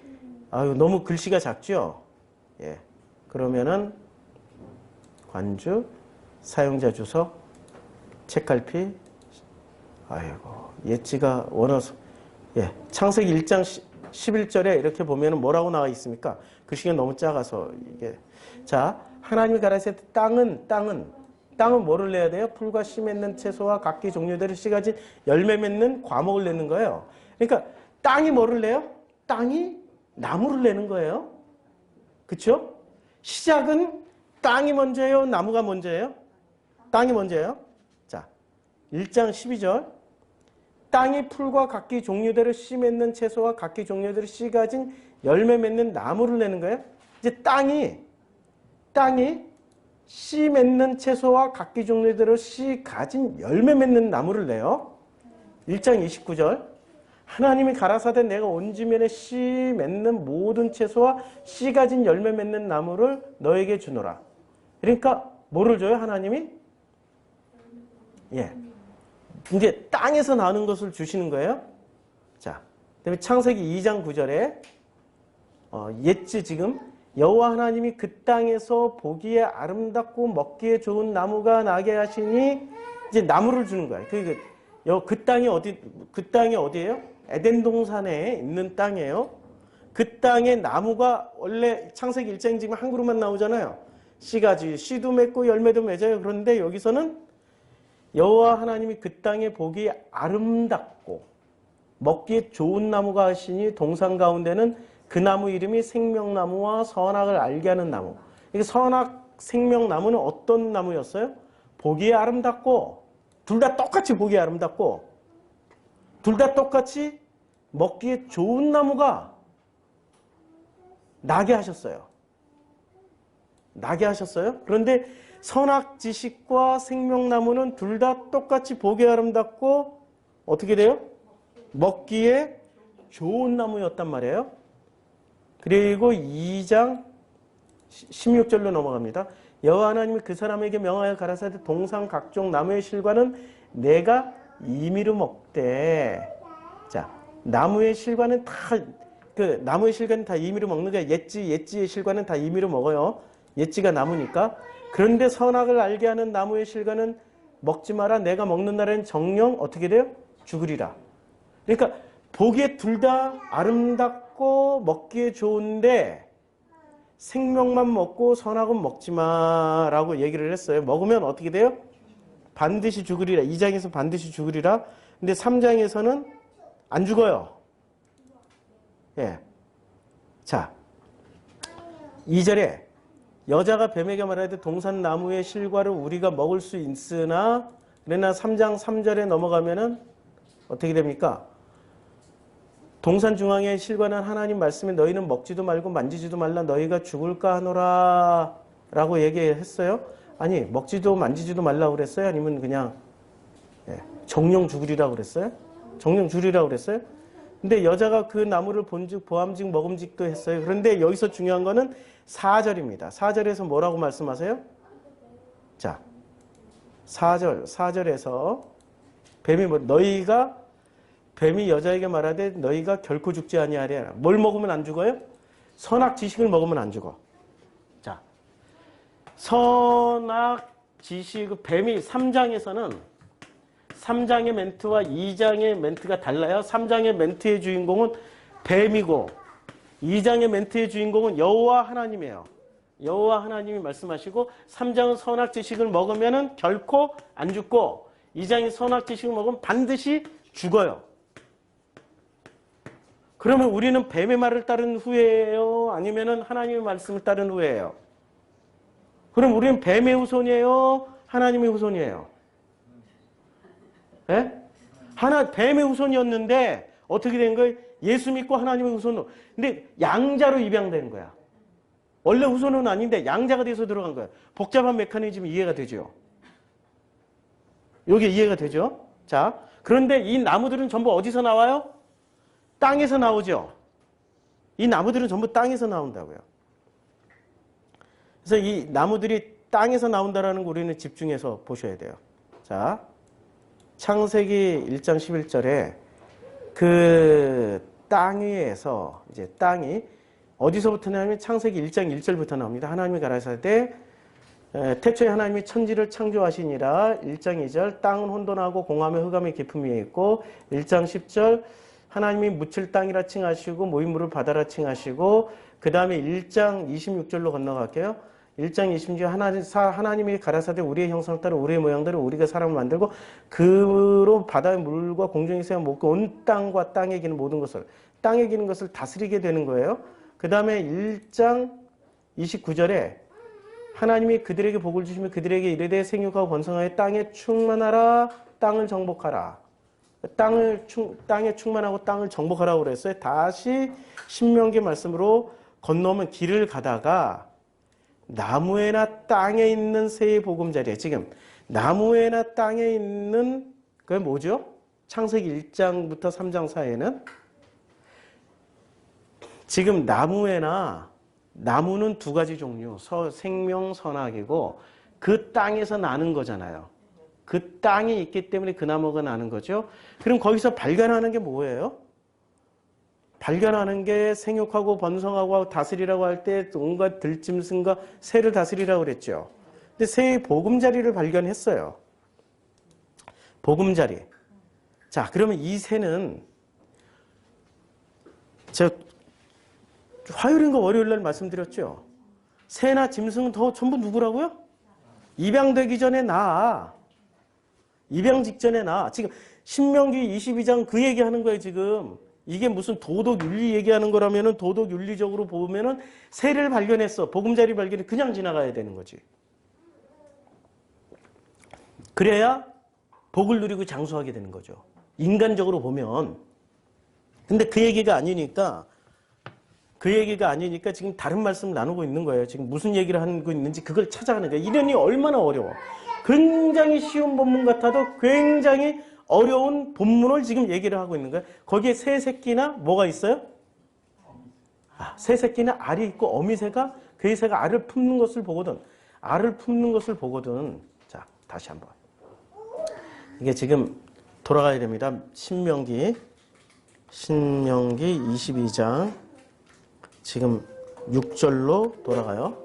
아유, 너무 글씨가 작죠? 예. 그러면은 관주, 사용자 주소, 책갈피, 아이고, 예지가 원어서, 예. 창세기 1장 11절에 이렇게 보면은 뭐라고 나와 있습니까? 글씨가 너무 작아서 이게. 자, 하나님이 가라사대 땅은 뭐를 내야 돼요? 풀과 씨 맺는 채소와 각기 종류대로 씨 가진 열매 맺는 과목을 내는 거예요. 그러니까 땅이 뭐를 내요? 땅이 나무를 내는 거예요. 그렇죠? 시작은 땅이 먼저예요? 나무가 먼저예요? 땅이 먼저예요. 자, 1장 12절. 땅이 풀과 각기 종류대로 씨 맺는 채소와 각기 종류대로 씨 가진 열매 맺는 나무를 내는 거예요. 이제 땅이 씨 맺는 채소와 각기 종류대로 씨 가진 열매 맺는 나무를 내요. 1장 29절. 하나님이 가라사대 내가 온 지면에 씨 맺는 모든 채소와 씨 가진 열매 맺는 나무를 너에게 주노라. 그러니까 뭐를 줘요? 하나님이? 예. 이제 땅에서 나는 것을 주시는 거예요. 자, 그다음에 창세기 2장 9절에 옛지 지금 여호와 하나님이 그 땅에서 보기에 아름답고 먹기에 좋은 나무가 나게 하시니 이제 나무를 주는 거예요. 그 땅이 어디예요? 에덴 동산에 있는 땅이에요. 그 땅에 나무가 원래 창세기 1장 지금 한 그루만 나오잖아요. 씨도 맺고 열매도 맺어요. 그런데 여기서는 여호와 하나님이 그 땅에 보기에 아름답고 먹기에 좋은 나무가 하시니 동산 가운데는 그 나무 이름이 생명나무와 선악을 알게 하는 나무. 이게 선악, 생명나무는 어떤 나무였어요? 보기에 아름답고, 둘 다 똑같이 보기에 아름답고, 둘 다 똑같이 먹기에 좋은 나무가 나게 하셨어요. 나게 하셨어요. 그런데 선악지식과 생명나무는 둘 다 똑같이 보기 아름답고 어떻게 돼요? 먹기에 좋은 나무였단 말이에요. 그리고 2장 16절로 넘어갑니다. 여호와 하나님이 그 사람에게 명하여 가라사대 동산 각종 나무의 실과는 내가 임의로 먹되. 자, 나무의 실과는 다 나무의 실과는 다 임의로 먹는 거야. 예지의 실과는 다 임의로 먹어요. 예지가 나무니까. 그런데 선악을 알게 하는 나무의 실과는 먹지 마라. 내가 먹는 날에는 정령 어떻게 돼요? 죽으리라. 그러니까 보기에 둘 다 아름답고 먹기에 좋은데 생명만 먹고 선악은 먹지 마라고 얘기를 했어요. 먹으면 어떻게 돼요? 반드시 죽으리라. 2장에서 반드시 죽으리라. 근데 3장에서는 안 죽어요. 예. 자, 2절에 여자가 뱀에게 말하되 동산나무의 실과를 우리가 먹을 수 있으나 그러나 3장 3절에 넘어가면은 어떻게 됩니까? 동산 중앙의 실과는 하나님 말씀에 너희는 먹지도 말고 만지지도 말라 너희가 죽을까 하노라 라고 얘기했어요. 아니 먹지도 만지지도 말라고 그랬어요? 아니면 그냥 정령 죽으리라고 그랬어요? 정령 죽으리라고 그랬어요? 근데 여자가 그 나무를 본즉 보암직 먹음직도 했어요. 그런데 여기서 중요한 거는 4절입니다. 4절에서 뭐라고 말씀하세요? 자, 4절에서 뱀이 여자에게 말하되 너희가 결코 죽지 아니하리라. 뭘 먹으면 안 죽어요? 선악 지식을 먹으면 안 죽어. 자, 선악 지식, 뱀이 3장에서는 3장의 멘트와 2장의 멘트가 달라요. 3장의 멘트의 주인공은 뱀이고 2장의 멘트의 주인공은 여호와 하나님이에요. 여호와 하나님이 말씀하시고 3장은 선악 지식을 먹으면 결코 안 죽고 2장이 선악 지식을 먹으면 반드시 죽어요. 그러면 우리는 뱀의 말을 따른 후예요? 아니면 하나님의 말씀을 따른 후예요? 그럼 우리는 뱀의 후손이에요? 하나님의 후손이에요? 예? 뱀의 후손이었는데 어떻게 된 거예요? 예수 믿고 하나님의 후손으로. 근데 양자로 입양된 거야. 원래 후손은 아닌데 양자가 돼서 들어간 거야. 복잡한 메커니즘이 이해가 되죠? 이게 이해가 되죠? 자, 그런데 이 나무들은 전부 어디서 나와요? 땅에서 나오죠? 이 나무들은 전부 땅에서 나온다고요. 그래서 이 나무들이 땅에서 나온다라는 거 우리는 집중해서 보셔야 돼요. 자, 창세기 1장 11절에 그 땅 위에서 이제 땅이 어디서부터 나오면 창세기 1장 1절부터 나옵니다. 하나님이 가라사대 태초에 하나님이 천지를 창조하시니라. 1장 2절 땅은 혼돈하고 공함에 흑암의 깊음 위에 있고 1장 10절 하나님이 묻힐 땅이라 칭하시고 모임물을 바다라 칭하시고 그 다음에 1장 26절로 건너갈게요. 1장 26절 하나님이 가라사대 우리의 형상을 따라 우리의 모양대로 우리가 사람을 만들고 그로 바다의 물과 공중의 새와 먹고 온 땅과 땅에 기는 모든 것을 땅에 기는 것을 다스리게 되는 거예요. 그 다음에 1장 29절에 하나님이 그들에게 복을 주시며 그들에게 이르되 생육하고 번성하여 땅에 충만하라 땅을 정복하라. 땅에 충만하고 땅을 정복하라고 그랬어요. 다시 신명기 말씀으로 건너오면 길을 가다가 나무에나 땅에 있는 새의 보금자리에 지금 나무에나 땅에 있는 그게 뭐죠? 창세기 1장부터 3장 사이에는 지금 나무는 두 가지 종류 생명 선악이고 그 땅에서 나는 거잖아요. 그 땅이 있기 때문에 그 나무가 나는 거죠. 그럼 거기서 발견하는 게 뭐예요? 발견하는 게 생육하고 번성하고 다스리라고 할 때 온갖 들짐승과 새를 다스리라고 그랬죠. 근데 새의 보금자리를 발견했어요. 보금자리. 자, 그러면 이 새는 제가 화요일인가 월요일날 말씀드렸죠. 새나 짐승은 전부 누구라고요? 입양되기 전에 입양 직전에 지금 신명기 22장 그 얘기하는 거예요. 지금 이게 무슨 도덕윤리 얘기하는 거라면은 도덕윤리적으로 보면은 새를 발견했어. 보금자리 발견이 그냥 지나가야 되는 거지. 그래야 복을 누리고 장수하게 되는 거죠. 인간적으로 보면. 근데 그 얘기가 아니니까 그 얘기가 아니니까 지금 다른 말씀을 나누고 있는 거예요. 지금 무슨 얘기를 하고 있는지 그걸 찾아가는 거예요. 이론이 얼마나 어려워. 굉장히 쉬운 본문 같아도 굉장히 어려운 본문을 지금 얘기를 하고 있는 거예요. 거기에 새 새끼나 뭐가 있어요? 새 새끼나 알이 있고 어미새가 그 새가 알을 품는 것을 보거든. 알을 품는 것을 보거든. 자, 다시 한번. 이게 지금 돌아가야 됩니다. 신명기 22장 지금 6절로 돌아가요.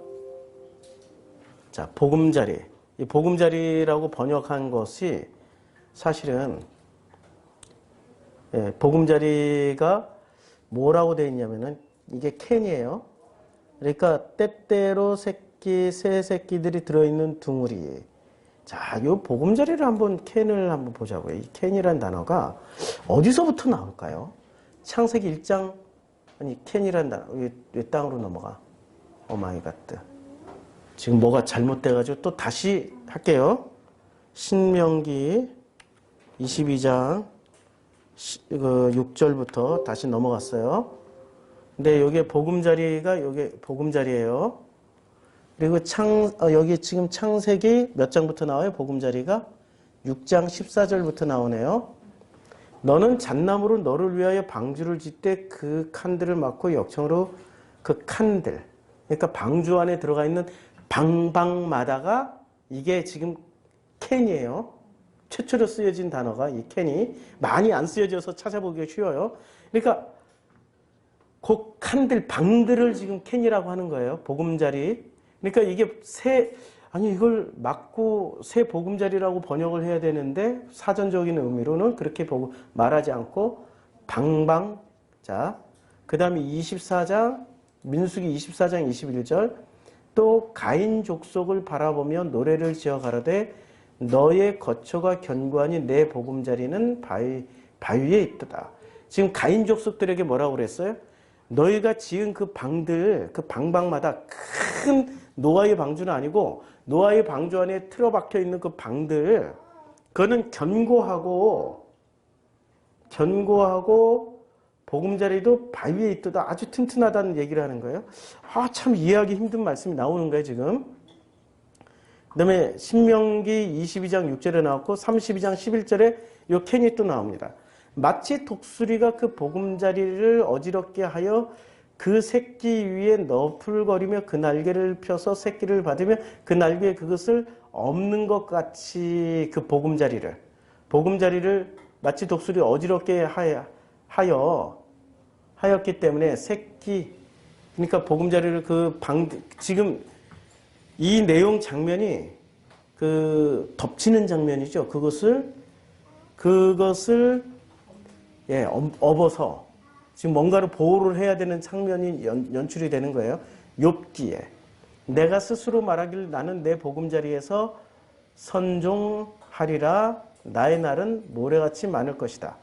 자, 보금자리. 이 보금자리라고 번역한 것이 사실은 보금자리가 뭐라고 되어 있냐면은 이게 캔이에요. 그러니까 때때로 새끼, 새 새끼들이 들어있는 둥우리. 자, 요 보금자리를 한번 캔을 한번 보자고요. 이 캔이란 단어가 어디서부터 나올까요? 창세기 1장 아니 캔이란 단어 왜 땅으로 넘어가? 오마이 갓. 지금 뭐가 잘못돼가지고 또 다시 할게요. 신명기 22장 6절부터 다시 넘어갔어요. 근데 여기에 보금자리가 여기 보금자리예요. 그리고 여기 지금 창세기 몇 장부터 나와요? 보금자리가 6장 14절부터 나오네요. 너는 잣나무로 너를 위하여 방주를 짓되 그 칸들을 막고 역청으로 그 칸들, 그러니까 방주 안에 들어가 있는 방방마다가 이게 지금 캔이에요. 최초로 쓰여진 단어가 이 캔이 많이 안 쓰여져서 찾아보기가 쉬워요. 그러니까 그 칸들, 방들을 지금 캔이라고 하는 거예요. 보금자리. 그러니까 이게 이걸 막고 새 보금자리라고 번역을 해야 되는데 사전적인 의미로는 그렇게 말하지 않고 방방. 자, 그 다음에 24장, 민수기 24장 21절 또 가인 족속을 바라보며 노래를 지어 가로되 너의 거처가 견고하니 내 보금자리는 바위 위에 있도다. 지금 가인 족속들에게 뭐라고 그랬어요? 너희가 지은 그 방들, 그 방방마다 큰 노아의 방주는 아니고 노아의 방주 안에 틀어박혀 있는 그 방들, 그거는 견고하고 보금자리도 바위에 있도다. 아주 튼튼하다는 얘기를 하는 거예요. 참 이해하기 힘든 말씀이 나오는 거예요, 지금. 그 다음에 신명기 22장 6절에 나왔고 32장 11절에 요 캔이 또 나옵니다. 마치 독수리가 그 보금자리를 어지럽게 하여 그 새끼 위에 너풀거리며 그 날개를 펴서 새끼를 받으며 그 날개에 그것을 엎는 것 같이 그 보금자리를 마치 독수리 어지럽게 하였기 때문에 그러니까 보금자리를 지금 이 내용 장면이 덮치는 장면이죠. 그것을 업어서 지금 뭔가를 보호를 해야 되는 장면이 연출이 되는 거예요. 욥기에 내가 스스로 말하길 나는 내 보금자리에서 선종하리라. 나의 날은 모래같이 많을 것이다.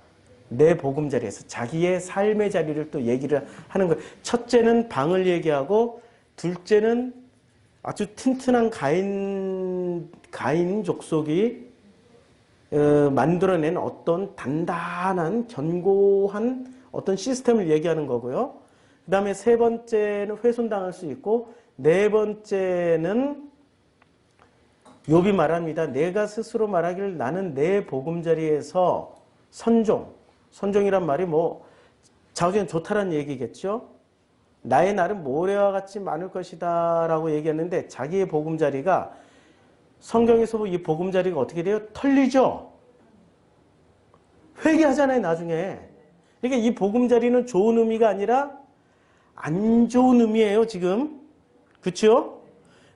내 보금자리에서 자기의 삶의 자리를 또 얘기를 하는 거예요. 첫째는 방을 얘기하고 둘째는 아주 튼튼한 가인 족속이 만들어낸 어떤 단단한 견고한 어떤 시스템을 얘기하는 거고요. 그 다음에 세 번째는 훼손당할 수 있고 네 번째는 욥이 말합니다. 내가 스스로 말하기를 나는 내 보금자리에서 선종이란 말이 자우지간 좋다라는 얘기겠죠. 나의 날은 모래와 같이 많을 것이다 라고 얘기했는데 자기의 보금자리가 성경에서 이 보금자리가 어떻게 돼요? 털리죠. 회개하잖아요, 나중에. 그러니까 이 보금자리는 좋은 의미가 아니라 안 좋은 의미예요, 지금. 그렇죠?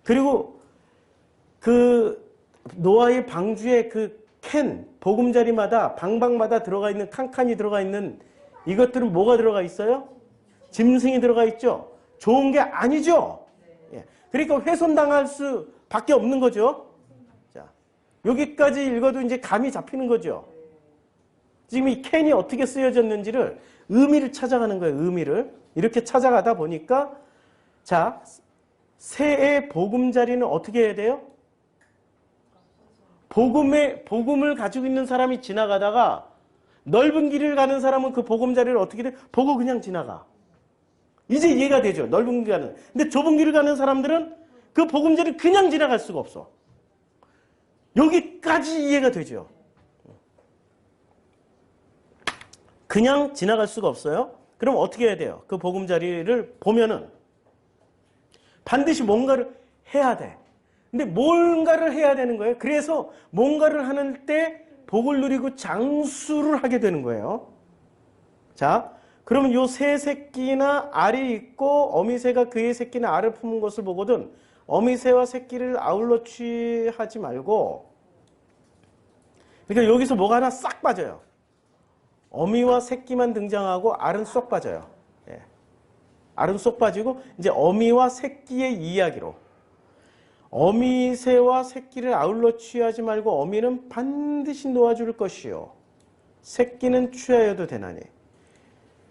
그리고 노아의 방주에 보금자리마다 방방마다 들어가 있는 칸칸이 들어가 있는 이것들은 뭐가 들어가 있어요? 짐승이 들어가 있죠. 좋은 게 아니죠. 예. 그러니까 훼손당할 수밖에 없는 거죠. 자, 여기까지 읽어도 이제 감이 잡히는 거죠. 지금 이 캔이 어떻게 쓰여졌는지를 의미를 찾아가는 거예요. 의미를 이렇게 찾아가다 보니까 자, 새의 보금자리는 어떻게 해야 돼요? 복음을 가지고 있는 사람이 지나가다가 넓은 길을 가는 사람은 그 보금자리를 어떻게 돼? 보고 그냥 지나가. 이제 이해가 되죠. 넓은 길 가는. 근데 좁은 길을 가는 사람들은 그 복음자를 그냥 지나갈 수가 없어. 여기까지 이해가 되죠. 그냥 지나갈 수가 없어요. 그럼 어떻게 해야 돼요? 그 보금자리를 보면은 반드시 뭔가를 해야 돼. 근데 뭔가를 해야 되는 거예요. 그래서 뭔가를 하는 때 복을 누리고 장수를 하게 되는 거예요. 자, 그러면 요 새 새끼나 알이 있고 어미새가 그의 새끼나 알을 품은 것을 보거든 어미새와 새끼를 아울러 취하지 말고, 그러니까 여기서 뭐가 하나 싹 빠져요. 어미와 새끼만 등장하고 알은 쏙 빠져요. 예. 알은 쏙 빠지고 이제 어미와 새끼의 이야기로, 어미새와 새끼를 아울러 취하지 말고 어미는 반드시 놓아줄 것이요 새끼는 취하여도 되나니.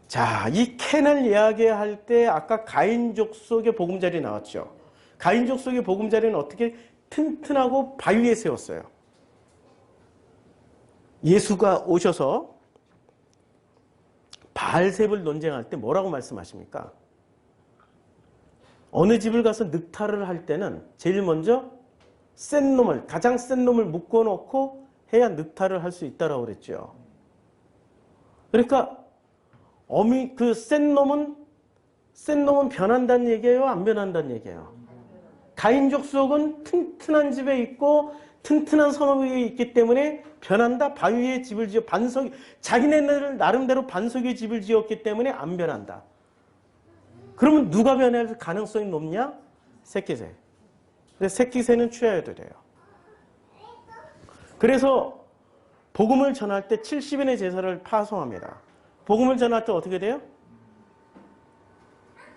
자, 이 캔을 이야기할 때 아까 가인족 속의 보금자리 나왔죠. 가인족 속의 보금자리는 어떻게 튼튼하고 바위에 세웠어요. 예수가 오셔서 바알셉을 논쟁할 때 뭐라고 말씀하십니까? 어느 집을 가서 늑탈을 할 때는 제일 먼저 센 놈을, 가장 센 놈을 묶어놓고 해야 늑탈을 할 수 있다라고 그랬죠. 그러니까 그 센 놈은 변한다는 얘기예요, 안 변한다는 얘기예요? 가인족 속은 튼튼한 집에 있고 튼튼한 성읍 위에 있기 때문에 변한다. 바위에 집을 지어 자기네들 나름대로 반석 위에 집을 지었기 때문에 안 변한다. 그러면 누가 변할 가능성이 높냐? 새끼새. 근데 새끼새는 취하여도 돼요. 그래서 복음을 전할 때 70인의 제사를 파송합니다. 복음을 전할 때 어떻게 돼요?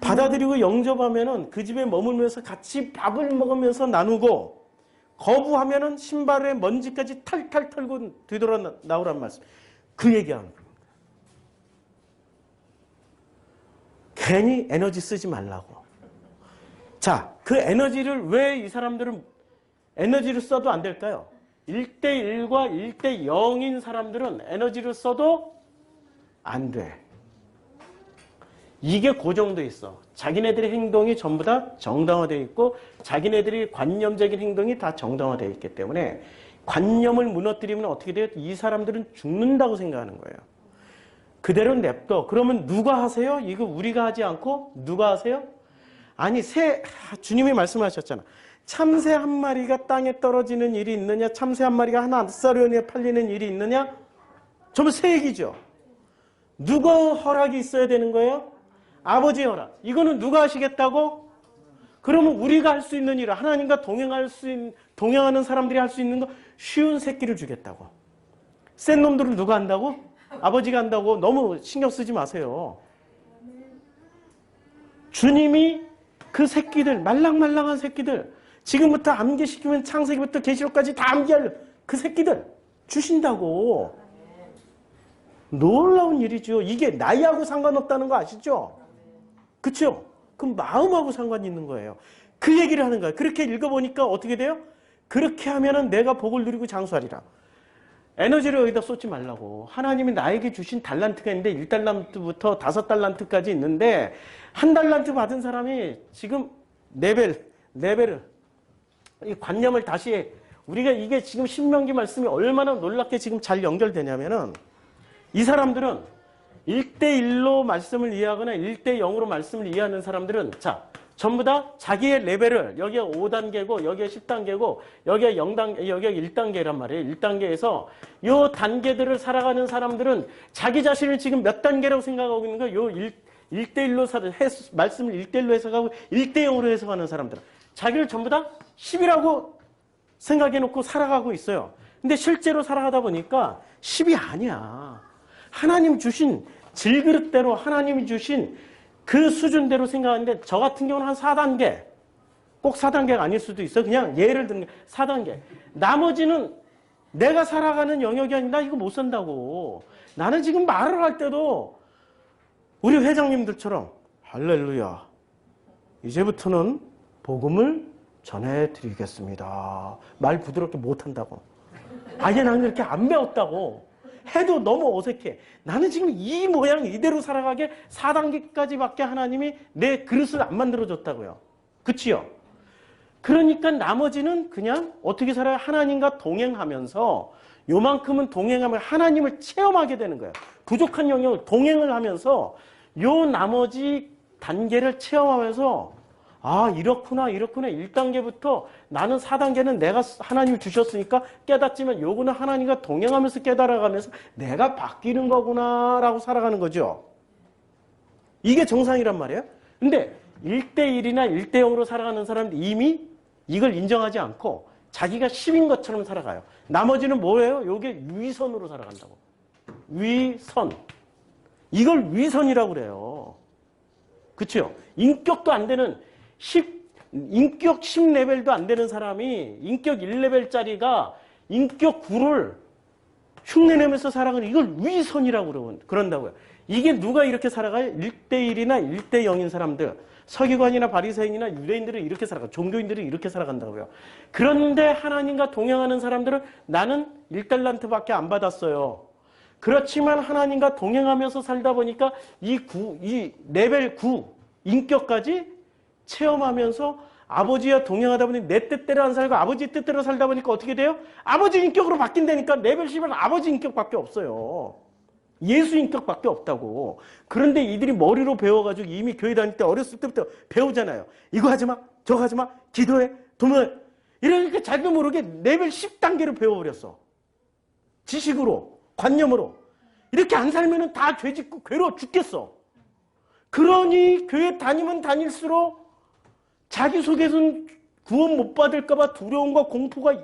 받아들이고 영접하면은 그 집에 머물면서 같이 밥을 먹으면서 나누고, 거부하면은 신발에 먼지까지 탈탈 털고 뒤돌아 나오란 말씀. 그 얘기하는 겁니다. 괜히 에너지 쓰지 말라고. 자, 그 에너지를 왜 이 사람들은 에너지를 써도 안 될까요? 1대1과 1대0인 사람들은 에너지를 써도 안 돼. 이게 고정돼 있어. 자기네들의 행동이 전부 다 정당화되어 있고 자기네들이 관념적인 행동이 다 정당화되어 있기 때문에 관념을 무너뜨리면 어떻게 돼요? 이 사람들은 죽는다고 생각하는 거예요. 그대로 냅둬. 그러면 누가 하세요? 이거 우리가 하지 않고 누가 하세요? 아니, 주님이 말씀하셨잖아. 참새 한 마리가 땅에 떨어지는 일이 있느냐? 참새 한 마리가 하나 앗사료니에 팔리는 일이 있느냐? 전부 새 얘기죠. 누가 허락이 있어야 되는 거예요? 아버지의 허락. 이거는 누가 하시겠다고? 그러면 우리가 할 수 있는 일을, 하나님과 동행하는 사람들이 할 수 있는 거, 쉬운 새끼를 주겠다고. 센 놈들은 누가 한다고? 아버지가 한다고. 너무 신경 쓰지 마세요. 주님이 그 새끼들, 말랑말랑한 새끼들, 지금부터 암기시키면 창세기부터 계시록까지 다 암기할 그 새끼들 주신다고. 놀라운 일이죠. 이게 나이하고 상관없다는 거 아시죠? 그렇죠? 그럼 마음하고 상관이 있는 거예요. 그 얘기를 하는 거예요. 그렇게 읽어보니까 어떻게 돼요? 그렇게 하면은 내가 복을 누리고 장수하리라. 에너지를 여기다 쏟지 말라고. 하나님이 나에게 주신 달란트가 있는데 1달란트부터 5달란트까지 있는데 1달란트 받은 사람이 지금 레벨을 이 관념을 다시 해. 우리가 이게 지금 신명기 말씀이 얼마나 놀랍게 지금 잘 연결되냐면은 이 사람들은 1대1로 말씀을 이해하거나 1대0으로 말씀을 이해하는 사람들은 자, 전부 다 자기의 레벨을 여기가 5단계고 여기가 10단계고 여기가 0단계, 여기가 1단계란 말이에요. 1단계에서 요 단계들을 살아가는 사람들은 자기 자신을 지금 몇 단계라고 생각하고 있는 거예요. 요 1대1로 말씀을 1대1로 해석하고 1대0으로 해석하는 사람들은 자기를 전부 다 10이라고 생각해 놓고 살아가고 있어요. 근데 실제로 살아가다 보니까 10이 아니야. 하나님 주신 질그릇대로 하나님이 주신 그 수준대로 생각하는데 저 같은 경우는 한 4단계. 꼭 4단계가 아닐 수도 있어. 그냥 예를 들면 4단계. 나머지는 내가 살아가는 영역이 아니라 이거 못 산다고. 나는 지금 말을 할 때도 우리 회장님들처럼 할렐루야. 이제부터는 복음을 전해드리겠습니다. 말 부드럽게 못한다고. 아예 나는 이렇게 안 배웠다고. 해도 너무 어색해. 나는 지금 이 모양 이대로 살아가게 4단계까지밖에 하나님이 내 그릇을 안 만들어줬다고요. 그치요? 그러니까 나머지는 그냥 어떻게 살아요? 하나님과 동행하면서 요만큼은 동행하면 하나님을 체험하게 되는 거예요. 부족한 영역을 동행을 하면서 요 나머지 단계를 체험하면서 아, 이렇구나. 1단계부터 나는 4단계는 내가 하나님을 주셨으니까 깨닫지만 요거는 하나님과 동행하면서 깨달아가면서 내가 바뀌는 거구나 라고 살아가는 거죠. 이게 정상이란 말이에요. 근데 1대1이나 1대0으로 살아가는 사람은 이미 이걸 인정하지 않고 자기가 10인 것처럼 살아가요. 나머지는 뭐예요? 요게 위선으로 살아간다고. 위선. 이걸 위선이라고 그래요. 그렇죠? 인격도 안 되는 인격 10레벨도 안 되는 사람이 인격 1레벨짜리가 인격 9를 흉내내면서 살아가는 이걸 위선이라고 그런다고요. 이게 누가 이렇게 살아가요? 1대1이나 1대0인 사람들. 서기관이나 바리새인이나 유대인들은 이렇게 살아가. 종교인들은 이렇게 살아간다고요. 그런데 하나님과 동행하는 사람들은 나는 1달란트밖에 안 받았어요. 그렇지만 하나님과 동행하면서 살다 보니까 이 레벨 9 인격까지 체험하면서 아버지와 동행하다 보니 내 뜻대로 안 살고 아버지 뜻대로 살다 보니까 어떻게 돼요? 아버지 인격으로 바뀐다니까. 레벨 10은 아버지 인격밖에 없어요. 예수 인격밖에 없다고. 그런데 이들이 머리로 배워가지고 이미 교회 다닐 때 어렸을 때부터 배우잖아요. 이거 하지 마, 저거 하지 마, 기도해, 도모해. 이러니까 자기도 모르게 레벨 10단계를 배워버렸어. 지식으로, 관념으로. 이렇게 안 살면 다 죄짓고 괴로워 죽겠어. 그러니 교회 다니면 다닐수록 자기 속에서는 구원 못 받을까 봐 두려움과 공포가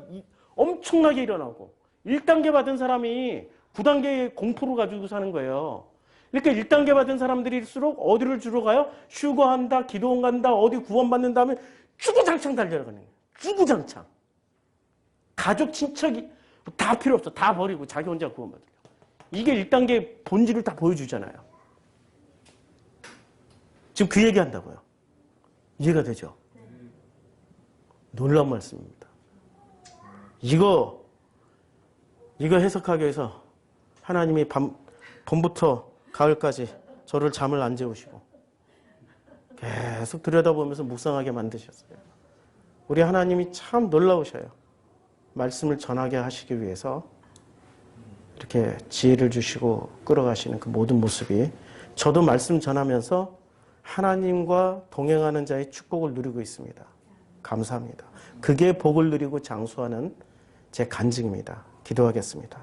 엄청나게 일어나고 1단계 받은 사람이 9단계의 공포를 가지고 사는 거예요. 그러니까 1단계 받은 사람들일수록 어디를 주로 가요? 휴거한다, 기도원 간다, 어디 구원받는 다음에 주구장창 달려가는 거예요. 주구장창. 가족, 친척이 다 필요 없어. 다 버리고 자기 혼자 구원받으려고. 이게 1단계 본질을 다 보여주잖아요. 지금 그 얘기 한다고요. 이해가 되죠? 놀라운 말씀입니다. 이거 해석하기 위해서 하나님이 봄부터 가을까지 저를 잠을 안 재우시고 계속 들여다보면서 묵상하게 만드셨어요. 우리 하나님이 참 놀라우셔요. 말씀을 전하게 하시기 위해서 이렇게 지혜를 주시고 끌어가시는 그 모든 모습이 저도 말씀 전하면서 하나님과 동행하는 자의 축복을 누리고 있습니다. 감사합니다. 그게 복을 누리고 장수하는 제 간증입니다. 기도하겠습니다.